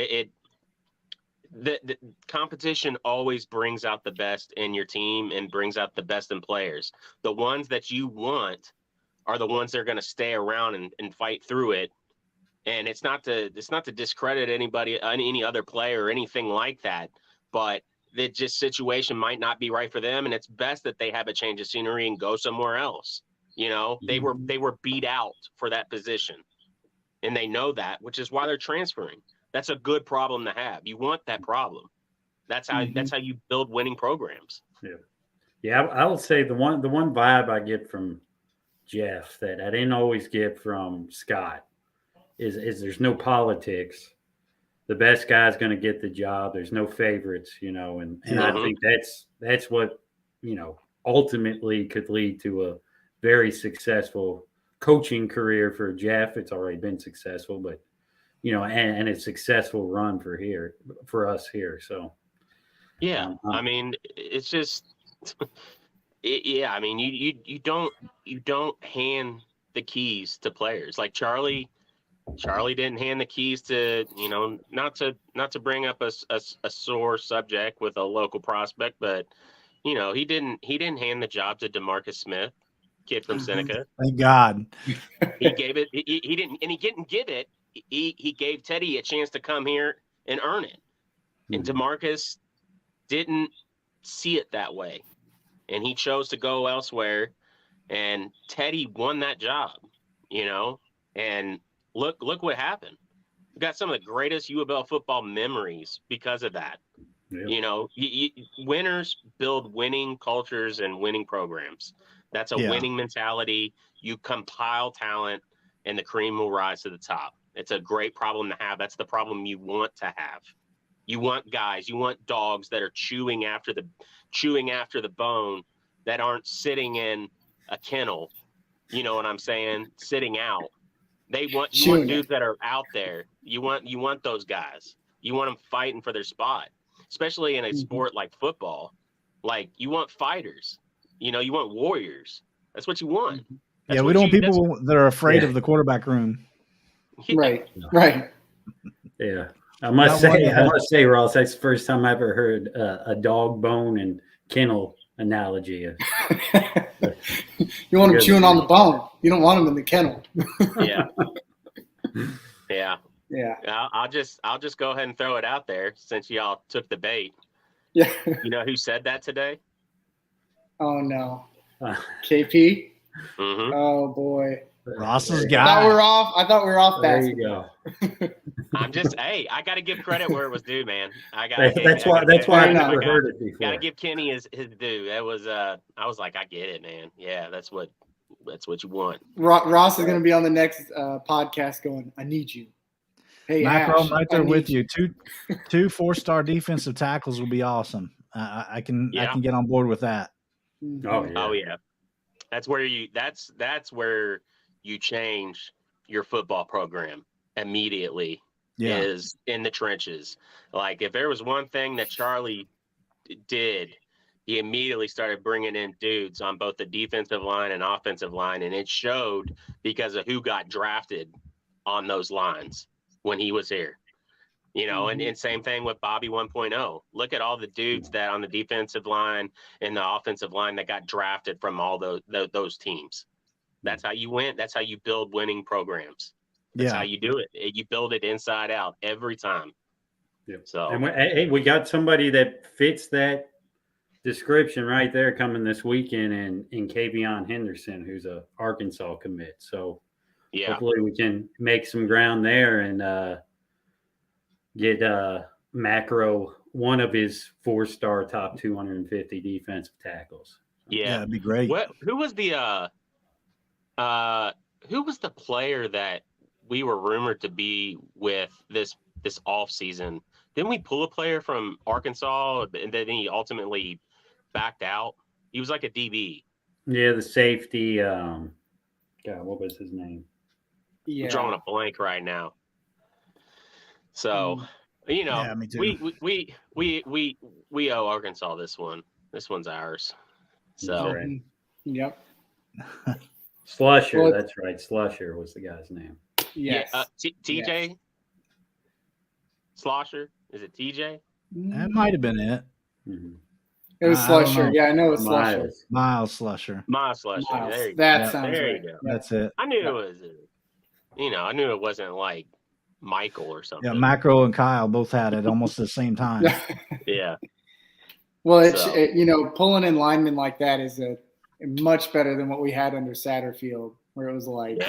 the competition always brings out the best in your team and brings out the best in players. The ones that you want are the ones that are going to stay around and fight through it. And it's not to discredit anybody, any other player or anything like that, but the just situation might not be right for them. And it's best that they have a change of scenery and go somewhere else. You know, they were beat out for that position, and they know that, which is why they're transferring. That's a good problem to have. You want that problem. That's how you build winning programs. Yeah. I will say the one vibe I get from Jeff that I didn't always get from Scott is there's no politics. The best guy's going to get the job. There's no favorites, you know, and I think that's what, you know, ultimately could lead to a very successful coaching career for Jeff. It's already been successful, but, you know, and a successful run for us here. So, I mean, it's just, I mean, you don't hand the keys to players. Like Charlie didn't hand the keys to, you know, not to bring up a sore subject with a local prospect, but, you know, he didn't hand the job to DeMarcus Smith, kid from Seneca. Thank God. He gave it. He didn't give it. He gave Teddy a chance to come here and earn it. And DeMarcus didn't see it that way, and he chose to go elsewhere. And Teddy won that job, and look what happened. We got some of the greatest U of L football memories because of that. Yeah. Winners build winning cultures and winning programs. That's a winning mentality. You compile talent, and the cream will rise to the top. It's a great problem to have. That's the problem you want to have. You want guys, you want dogs that are chewing after the bone, that aren't sitting in a kennel. You know what I'm saying? Sitting out. You want dudes that are out there. You want those guys. You want them fighting for their spot, especially in a sport like football. Like, you want fighters. You want warriors. That's what you want. We don't want people that are afraid of the quarterback room. Yeah. Right. Yeah. I must say, Ross, that's the first time I ever heard a dog bone and kennel analogy. You want them chewing on the bone. You don't want them in the kennel. Yeah. I'll just go ahead and throw it out there since y'all took the bait. Yeah. You know who said that today? Oh no. KP. Mm-hmm. Oh boy. Ross's guy. I thought we were off that. There you go. I'm just, I got to give credit where it was due, man. That's why I've never heard it before. Got to give Kenny his due. That was, I was like, I get it, man. Yeah, that's what you want. Ross is going to be on the next podcast going, I need you. Hey, Macro, Ash, right there with you. Two 4-star defensive tackles will be awesome. I can get on board with that. Oh yeah. That's where you change your football program immediately. Is in the trenches. Like, if there was one thing that Charlie did, he immediately started bringing in dudes on both the defensive line and offensive line, and it showed because of who got drafted on those lines when he was here. And same thing with Bobby 1.0. Look at all the dudes that on the defensive line and the offensive line that got drafted from all those teams. That's how you win. That's how you build winning programs. That's how you do it. You build it inside out every time. Yeah. So, and we got somebody that fits that description right there coming this weekend in Kavion Henderson, who's a Arkansas commit. So hopefully we can make some ground there and get Macro one of his 4-star top 250 defensive tackles. Yeah, that'd be great. Who was the player that we were rumored to be with this off season? Didn't we pull a player from Arkansas and then he ultimately backed out? He was like a DB. Yeah, the safety. God, what was his name? I'm drawing a blank right now. So, me too. We owe Arkansas this one. This one's ours. So, right. Yep. Slusher, that's right. Slusher was the guy's name. Yes. TJ? Yes. Slosher? Is it TJ? That might have been it. Mm-hmm. It was Slusher. Yeah, I know it was Slusher. Miles Slusher. Miles Slusher. Miles. There you that go. sounds there right. You go. That's it. I knew it was, I knew it wasn't like Michael or something. Yeah, Macro and Kyle both had it almost at the same time. Yeah. Well, pulling in linemen like that is much better than what we had under Satterfield, where it was like,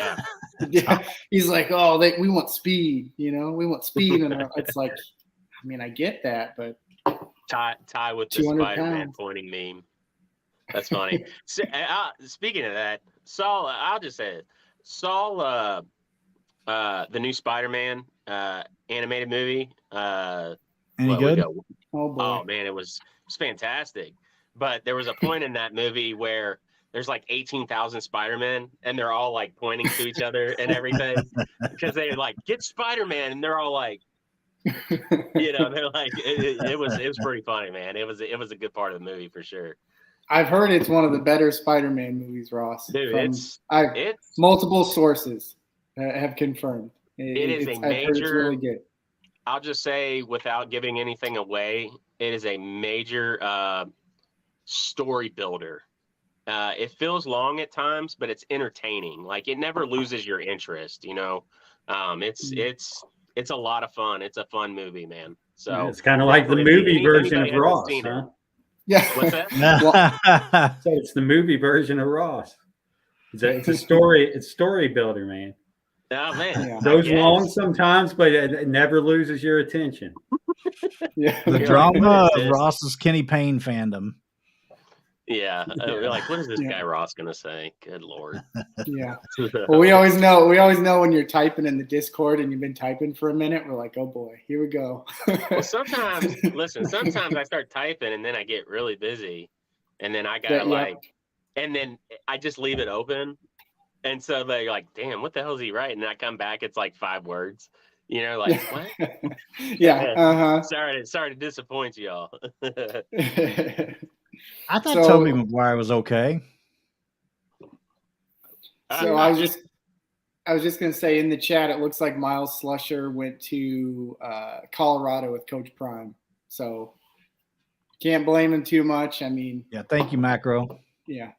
he's like, we want speed, we want speed, and it's like, I mean, I get that, but Ty with the Spider-Man pointing meme. That's funny. Speaking of that, Saul, I'll just say it. Saul, the new Spider-Man animated movie. Any good? Oh boy! Oh man, it was fantastic. But there was a point in that movie where there's like 18,000 Spider-Men and they're all like pointing to each other and everything because they're like, get Spider-Man, and they're all like, they're like, it was pretty funny, man. It was a good part of the movie for sure. I've heard it's one of the better Spider-Man movies, Ross. Dude, it's multiple sources have confirmed. It's a major. I've heard it's really good. I'll just say, without giving anything away, it is a major story builder. It feels long at times, but it's entertaining. Like, it never loses your interest. It's It's a lot of fun. It's a fun movie, man. So it's kind of like the movie version of Ross, huh? Yeah. What's that? So it's the movie version of Ross. It's a story. It's story builder, man. Oh man, Yeah. Goes long sometimes, but it never loses your attention. Yeah. The drama of Ross's Kenny Payne fandom. Yeah, we're like, what is this guy Ross gonna say? Good Lord. Yeah. Well, we always know when you're typing in the Discord and you've been typing for a minute. We're like, oh boy, here we go. Well, sometimes I start typing and then I get really busy, and then I gotta and then I just leave it open, and so they're like, damn, what the hell is he writing? And I come back, it's like 5 words. Like what? Yeah. Sorry to disappoint y'all. I thought Tobey Maguire was okay. So I was just gonna say in the chat, it looks like Miles Slusher went to Colorado with Coach Prime. So can't blame him too much. I mean, yeah, thank you, Macro. Yeah.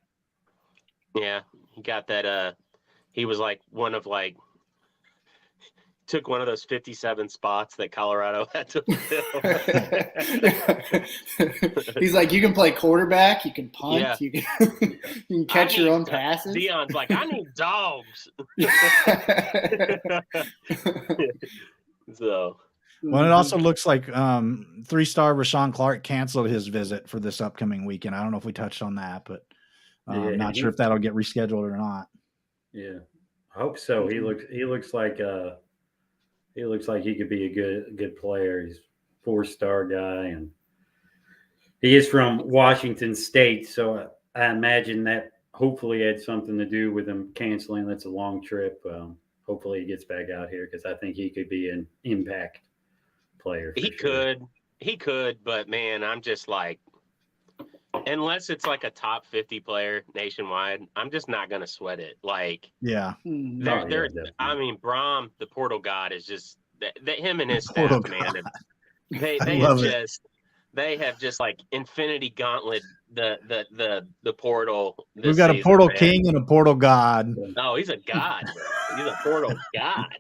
Yeah, he got that. He was like took one of those 57 spots that Colorado had to fill. He's like, you can play quarterback, you can punt, you can catch your own passes. Dion's like, I need dogs. So. Well, it also looks like 3-star Rashawn Clark canceled his visit for this upcoming weekend. I don't know if we touched on that, but I'm not sure if that'll get rescheduled or not. Yeah, I hope so. He looks like he could be a good player. He's a 4-star guy, and he is from Washington State, so I imagine that hopefully had something to do with him canceling. That's a long trip. Hopefully he gets back out here because I think he could be an impact player. He could, but man, I'm just like, unless it's like a top 50 player nationwide, I'm just not going to sweat it. Like, yeah. I mean, Braum, the portal god, is just that him and his staff, man. They have just like infinity gauntlet the portal. We've got a portal king and a portal god. Oh, he's a god. He's a portal god.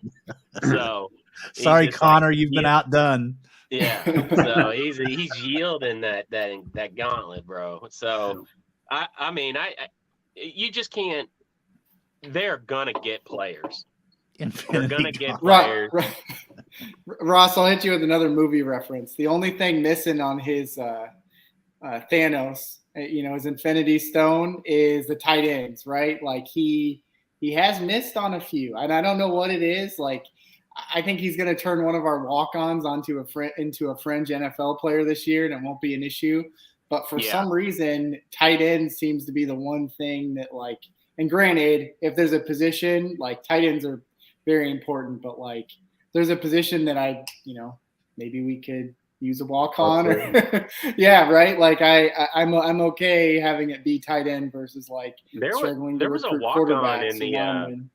So sorry, Connor, you've been outdone. Yeah, so he's yielding that gauntlet, bro. So I mean, you just can't. They're gonna get players. They're gonna get players. Ross, I'll hit you with another movie reference. The only thing missing on his Thanos, his Infinity Stone, is the tight ends, right? Like he has missed on a few, and I don't know what it is. Like, I think he's going to turn one of our walk-ons into a fringe NFL player this year, and it won't be an issue. But for some reason, tight end seems to be the one thing that, like, and granted, if there's a position, like, tight ends are very important, but like, there's a position that maybe we could use a walk-on. Yeah, right. Like I'm okay having it be tight end versus like struggling to recruit quarterbacks.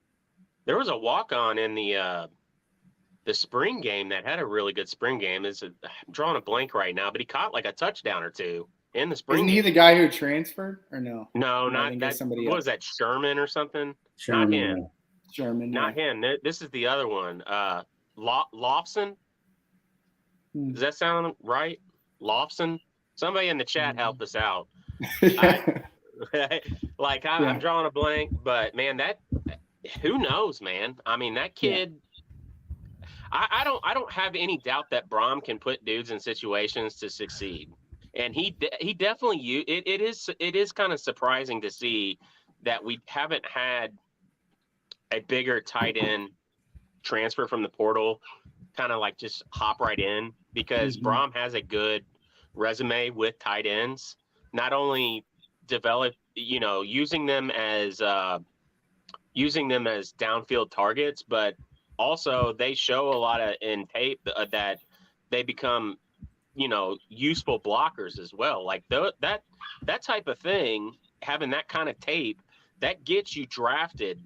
There was a walk-on in the spring game that had a really good spring game. I'm drawing a blank right now, but he caught like a touchdown or two in the spring. Isn't he the guy who transferred or no? No, not that. Somebody else. Was that Sherman or something? Not him. Sherman. Not him. This is the other one. Lofson. Does that sound right? Lofson? Somebody in the chat help us out. I'm drawing a blank, but man, who knows, man? I mean, that kid. I don't have any doubt that Braum can put dudes in situations to succeed, and he definitely it is kind of surprising to see that we haven't had a bigger tight end transfer from the portal, kind of like just hop right in, because Braum has a good resume with tight ends, not only develop, using them as downfield targets, but also they show a lot in tape that they become, useful blockers as well. Like that type of thing, having that kind of tape, that gets you drafted,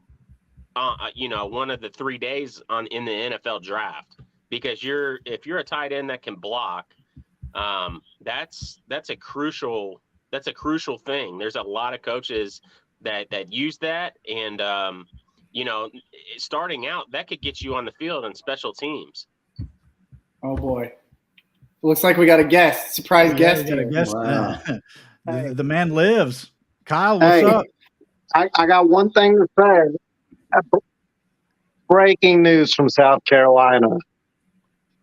one of the 3 days in the NFL draft, because if you're a tight end that can block, that's a crucial thing. There's a lot of coaches that use that, and starting out, that could get you on the field on special teams. Oh boy. Looks like we got a guest, surprise guest we got a here. guest. Wow. The man lives. Kyle, what's up? I got one thing to say. Breaking news from South Carolina.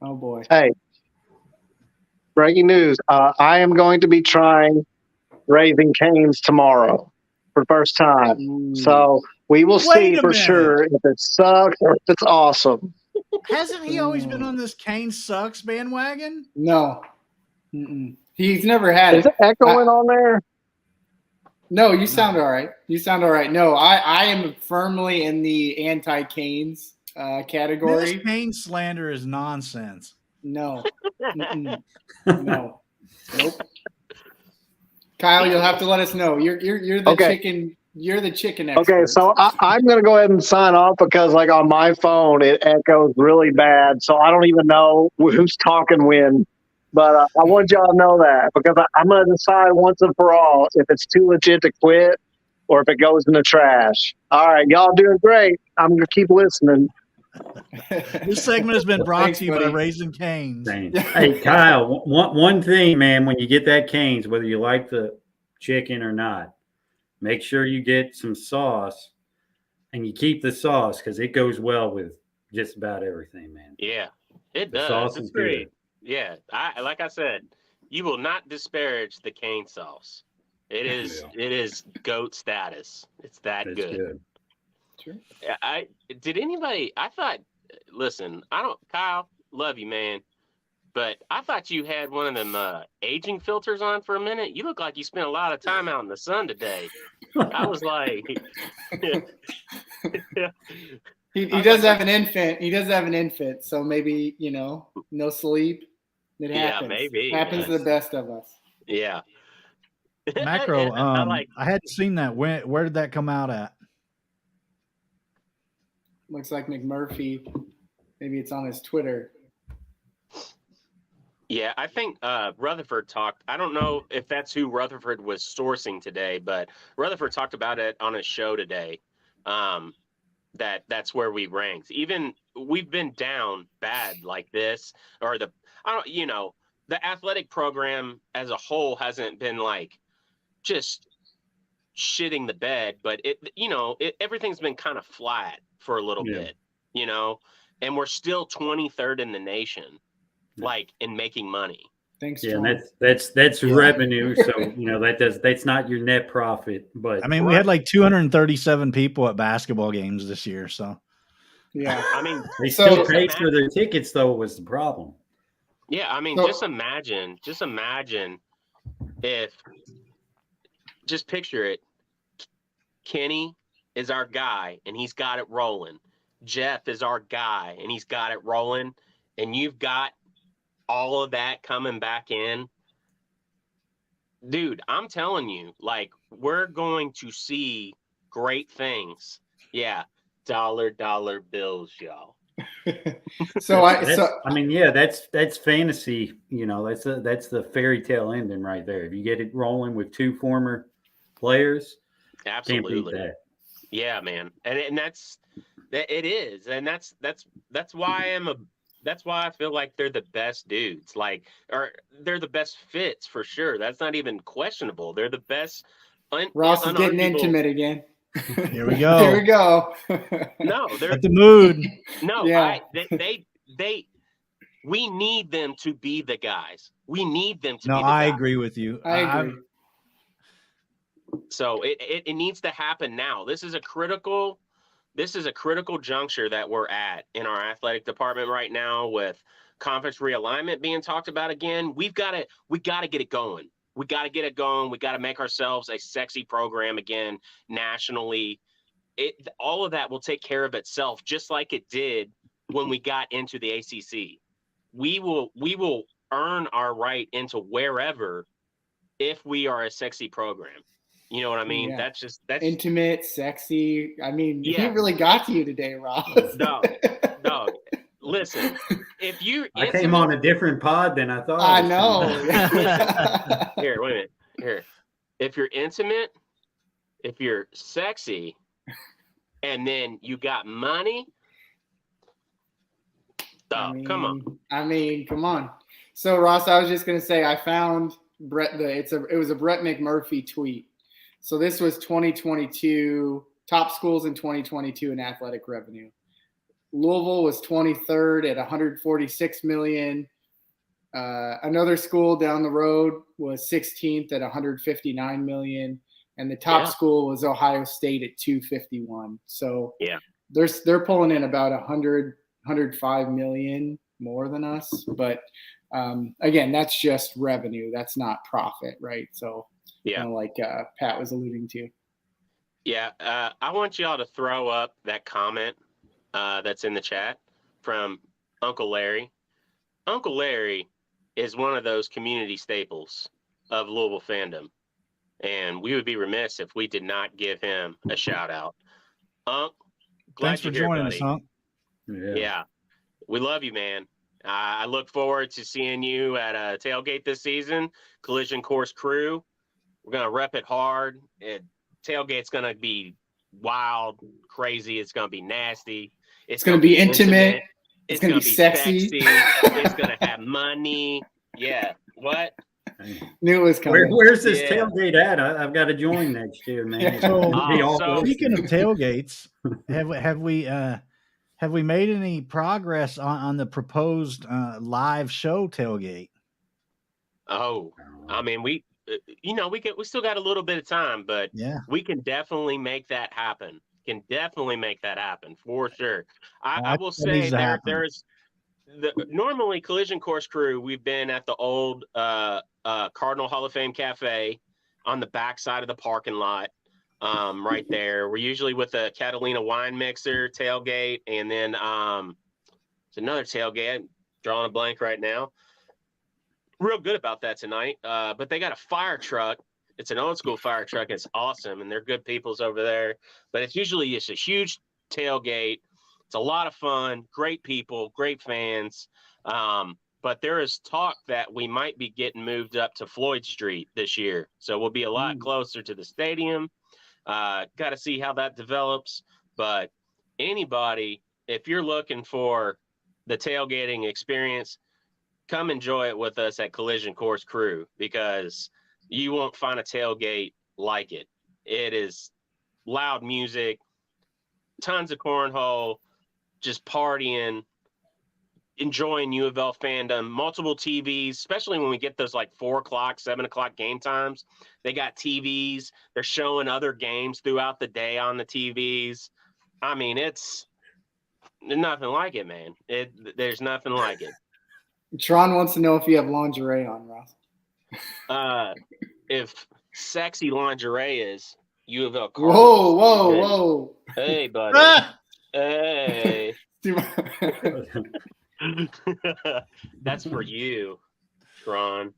Oh boy. Hey, breaking news. I am going to be trying Raising Cane's tomorrow for the first time. Ooh. So we will Wait see a for minute. sure if it sucks or if it's awesome. Hasn't he always been on this Kane sucks bandwagon? No. Mm-mm. He's never had Is it echoing on there? No, you sound all right. You sound all right. No, I am firmly in the anti-Canes category. This Kane slander is nonsense. No. Mm-mm. No. Nope. Kyle, you'll have to let us know. You're the Okay. chicken. You're the chicken expert. Okay, so I'm going to go ahead and sign off because, like, on my phone, it echoes really bad. So I don't even know who's talking when. But I want y'all to know that because I'm going to decide once and for all if it's too legit to quit or if it goes in the trash. All right, y'all doing great. I'm going to keep listening. This segment has been brought Thanks, to you by buddy. Raising Cane's. Hey, Kyle, one thing, man, when you get that Cane's, whether you like the chicken or not, make sure you get some sauce and you keep the sauce because it goes well with just about everything, man. Yeah, it The does. sauce It's is great. good. Yeah, like I said, you will not disparage the cane sauce. It is goat status. It's that It's good. good. Sure. I thought, listen, Kyle, love you, man. But I thought you had one of them aging filters on for a minute. You look like you spent a lot of time out in the sun today. I was like, He does have an infant. He does have an infant, so maybe no sleep. It Yeah, happens. maybe. Happens to the best of us. yeah. Macro, I I hadn't seen that. Where did that come out at? Looks like McMurphy. Maybe it's on his Twitter. Yeah, I think Rutherford talked. I don't know if that's who Rutherford was sourcing today, but Rutherford talked about it on his show today. That's where we ranked. Even we've been down bad like this, or the athletic program as a whole hasn't been like just shitting the bed, but everything's been kind of flat for a little bit, and we're still 23rd in the nation. Like in making money. Thanks. Yeah, John. and that's revenue. So that's not your net profit. But I mean, we had like 237 people at basketball games this year. So Yeah. I mean, they still paid for their tickets, though, was the problem. Yeah, I mean, just imagine if, just picture it. Kenny is our guy, and he's got it rolling. Jeff is our guy, and he's got it rolling. And you've got all of that coming back in. Dude, I'm telling you, like, we're going to see great things. Yeah, dollar bills, y'all. That's fantasy. That's the fairy tale ending right there. If you get it rolling with two former players, Absolutely. can't beat that. Yeah, man, and it is, and that's why that's why I feel like they're the best dudes. Or they're the best fits for sure. That's not even questionable. They're the best. Ross is getting intimate again. Here we go. Here we go. No, they're at the mood. No, Yeah. We need them to be the guys. We need them to No, be the I guys. agree with you. I agree. So it needs to happen now. This is a critical juncture that we're at in our athletic department right now, with conference realignment being talked about again. We got to get it going. We got to get it going. We got to make ourselves a sexy program again nationally. All of that will take care of itself, just like it did when we got into the ACC. We will earn our right into wherever if we are a sexy program. You know what I mean? Yeah. That's intimate, sexy. I mean, Yeah. he really got to you today, Ross. Dog. Listen, if you I came on a different pod than I thought. I know. Here, wait a minute. Here. If you're intimate, if you're sexy, and then you got money, Oh, come on. Come on. So Ross, I was just gonna say I found Brett. It was a Brett McMurphy tweet. So this was 2022 top schools in 2022 in athletic revenue. Louisville was 23rd at 146 million. Another school down the road was 16th at 159 million, and the top school was Ohio State at 251. So they're pulling in about 105 million more than us, but again, that's just revenue. That's not profit, right? So, like Pat was alluding to. Yeah, I want y'all to throw up that comment that's in the chat from Uncle Larry. Uncle Larry is one of those community staples of Louisville fandom, and we would be remiss if we did not give him a shout out. Unc, glad thanks for you're joining here, buddy. us, Unc. Yeah, we love you, man. I look forward to seeing you at a tailgate this season. Collision Course crew, we're gonna rep it hard. Tailgate's gonna be wild, crazy. It's gonna be nasty. It's gonna be intimate. It's gonna be sexy. It's gonna have money. Yeah. What? Knew it was coming. Where's this tailgate at? I've got to join next year, man. Speaking of tailgates, have we made any progress on the proposed live show tailgate? Oh, I mean, we still got a little bit of time, but we can definitely make that happen. For sure. I will say there's normally Collision Course crew. We've been at the old Cardinal Hall of Fame Cafe on the back side of the parking lot, right there. We're usually with a Catalina wine mixer tailgate, and then it's another tailgate. I'm drawing a blank right now. Real good about that tonight. But they got a fire truck. It's an old school fire truck. It's awesome, and they're good peoples over there. But it's usually just a huge tailgate. It's a lot of fun, great people, great fans. But there is talk that we might be getting moved up to Floyd Street this year. So we'll be a lot closer to the stadium. Got to see how that develops. But anybody, if you're looking for the tailgating experience, come enjoy it with us at Collision Course Crew, because you won't find a tailgate like it. It is loud music, tons of cornhole, just partying, enjoying U of L fandom, multiple TVs, especially when we get those like 4 o'clock, 7 o'clock game times. They got TVs. They're showing other games throughout the day on the TVs. I mean, it's nothing like it, man. There's nothing like it. Tron wants to know if you have lingerie on, Ross. If sexy lingerie is U of L. Whoa. Hey, buddy. Hey. That's for you, Tron.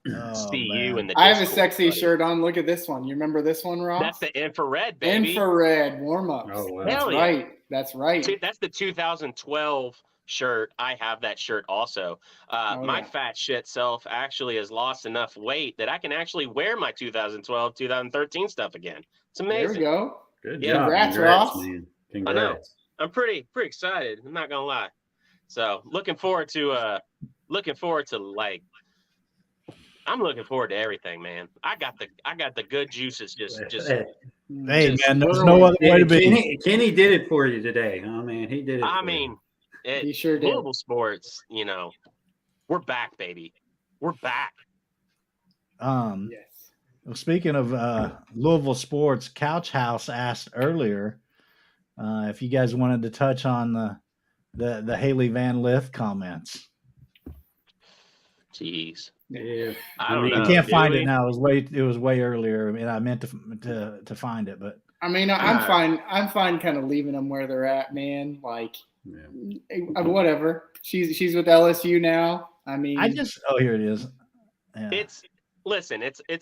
See you in the I have a Discord, sexy buddy. shirt on. Look at this one. You remember this one, Ross? That's the infrared, baby. Infrared warm-ups. Oh, wow. That's right. That's right. That's the 2012 shirt. I have that shirt also. My fat shit self actually has lost enough weight that I can actually wear my 2012, 2013 stuff again. It's amazing. There we go. Good Yeah. job. Congrats, Ross. Man. I know. I'm pretty excited. I'm not gonna lie. So looking forward to I'm looking forward to everything, man. I got the good juices. Just Hey, man, there's no other way to be. Kenny did it for you today. Oh man, he did it. I mean, He sure did. Louisville sports. We're back, baby. We're back. Yes. Well, speaking of Louisville sports, Couch House asked earlier if you guys wanted to touch on the Haley Van Lith comments. Jeez. Yeah. I don't know. I can't find it now. It was way earlier. I mean, I meant to find it, but I mean, I'm fine. I'm fine kind of leaving them where they're at, man. Like, whatever. She's with LSU now. I mean, here it is. Yeah. It's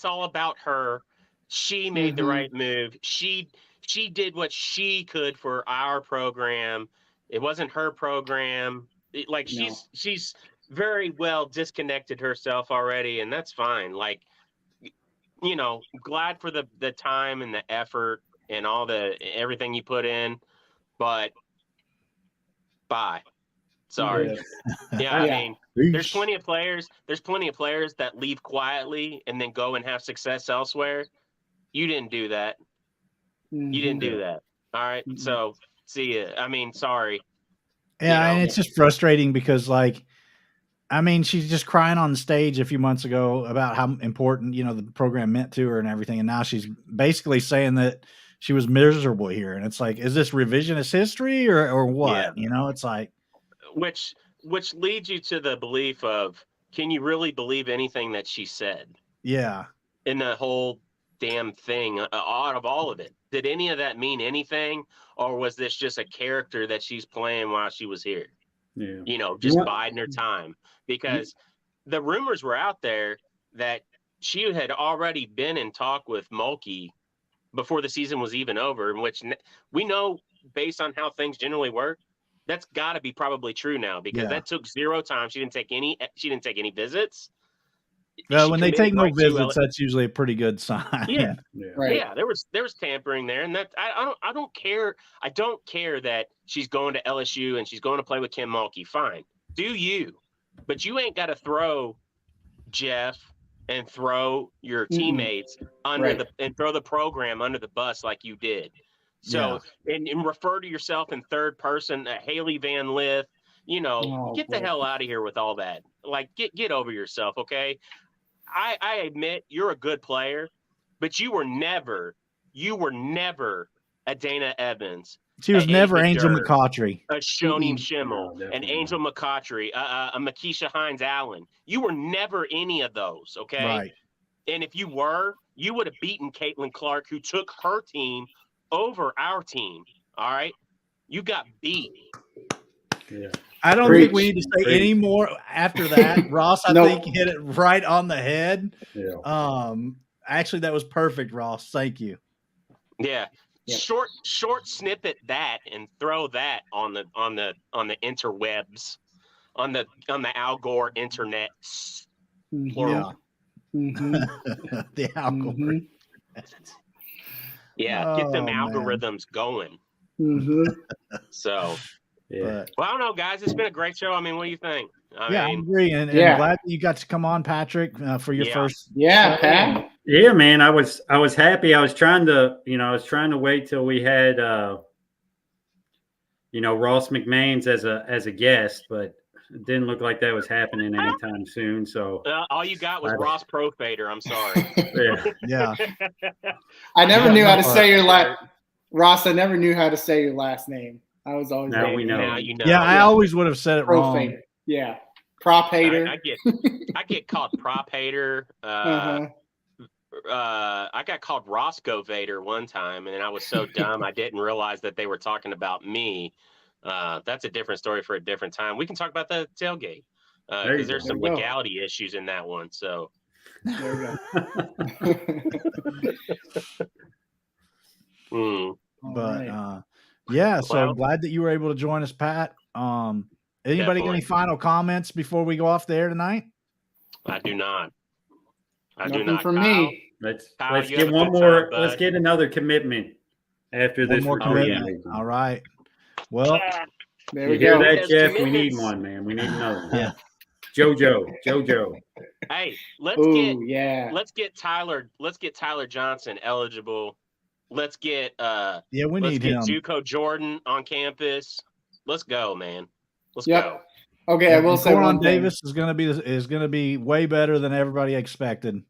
all about her. She made the right move. She did what she could for our program. It wasn't her program. She's very well disconnected herself already, and that's fine. Like, glad for the time and the effort and everything you put in, but bye. Sorry. Yeah, I mean, there's Peace. plenty of players. There's plenty of players that leave quietly and then go and have success elsewhere. You didn't do that. You didn't do that. All right. So see ya. I mean, sorry. Yeah, You know? and it's just frustrating because, like, I mean, she's just crying on stage a few months ago about how important, you know, the program meant to her and everything. And now she's basically saying that she was miserable here. And it's like, is this revisionist history or what? Yeah. You know, it's like, Which leads you to the belief of, can you really believe anything that she said? yeah. In the whole damn thing, out of all of it, did any of that mean anything, or was this just a character that she's playing while she was here? Yeah. You know, just biding her time, because the rumors were out there that she had already been in talk with Mulkey before the season was even over, in which we know, based on how things generally work, that's got to be probably true now, because that took 0 time. She didn't take any visits. Well, She when they take committed no right to visits, that's usually a pretty good sign. Yeah. Right. Yeah, there was tampering there, and that I don't care. I don't care that she's going to LSU and she's going to play with Kim Mulkey. Fine, do you? But you ain't got to throw Jeff and throw your teammates under and throw the program under the bus like you did. So and refer to yourself in third person, Haley Van Lith. You know, get the hell out of here with all that. Like, get over yourself, okay? I admit you're a good player, but you were never a Dana Evans. She was never Ava Angel Durr, McCaughtry. a Shoni Schimmel, No, an Angel McCaughtry, a Makisha Hines Allen. You were never any of those, okay? Right. And if you were, you would have beaten Caitlin Clark, who took her team over our team. All right? You got beat. Yeah. I don't think we need to say any more after that. Ross, I think hit it right on the head. Yeah. Actually, that was perfect, Ross. Thank you. Yeah. Short snippet that and throw that on the interwebs, on the Al Gore internet. Plural. The Al Gore. Yeah, get them algorithms going. So, But, well, I don't know, guys. It's been a great show. I mean, what do you think? I agree, and glad that you got to come on, Patrick, for your first. Yeah, Pat. Yeah, man. I was happy. I was trying to wait till we had Ross McMains as a guest, but it didn't look like that was happening anytime soon. So all you got was Ross Profader. I'm sorry. Yeah. I never knew how to say your last. Ross, I never knew how to say your last name. I was always now we know. Now you know. Yeah, I always would have said it wrong. Profader. Yeah, prop hater. I get called prop hater. I got called Roscoe Vader one time, and I was so dumb I didn't realize that they were talking about me. That's a different story for a different time. We can talk about the tailgate because there's some legality issues in that one. So there we go. But so glad that you were able to join us, Pat. Anybody got any final comments before we go off the air tonight? I do not. Nothing from me. Let's get one more. Let's get another commitment after this. More commitment. All right. Well, there we go. Hear that, Jeff? We need one, man. We need another one. Yeah. JoJo. Hey, let's get Tyler. Let's get Tyler Johnson eligible. Let's get we need him. JUCO Jordan on campus. Let's go, man. Let's go. Okay, I will say Coron Davis is going to be way better than everybody expected.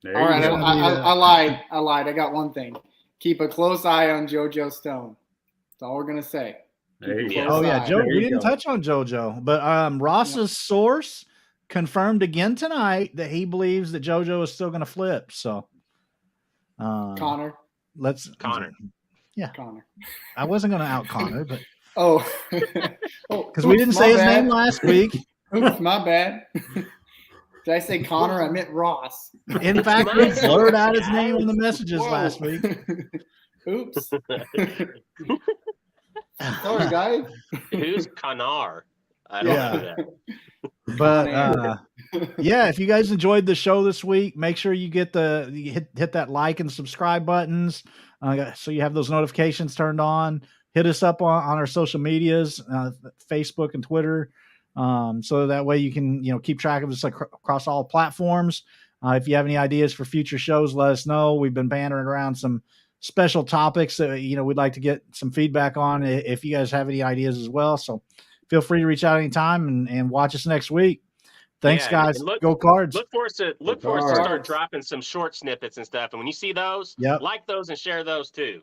All right, I lied. I got one thing. Keep a close eye on JoJo Stone. That's all we're going to say. Joe. We didn't touch on JoJo, but Ross's source confirmed again tonight that he believes that JoJo is still going to flip. So, Connor. Connor. Yeah, Connor. I wasn't going to out Connor, but because we didn't say his name last week. Oops, my bad. Did I say Connor? I meant Ross. In fact, we blurred out his name in the messages last week. Oops. Sorry, guys. Who's Connor? I don't know that. But if you guys enjoyed the show this week, make sure you hit that like and subscribe buttons so you have those notifications turned on. hit us up on our social medias, Facebook and Twitter. So that way you can, keep track of us across all platforms. If you have any ideas for future shows, let us know. We've been bantering around some special topics that, we'd like to get some feedback on if you guys have any ideas as well. So feel free to reach out anytime and watch us next week. Thanks, guys. Go Cards. Look for us to start dropping some short snippets and stuff. And when you see those, like those and share those too.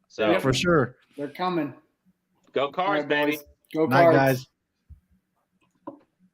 So for sure. They're coming. Go Cards, baby. Go Night, Cards. guys.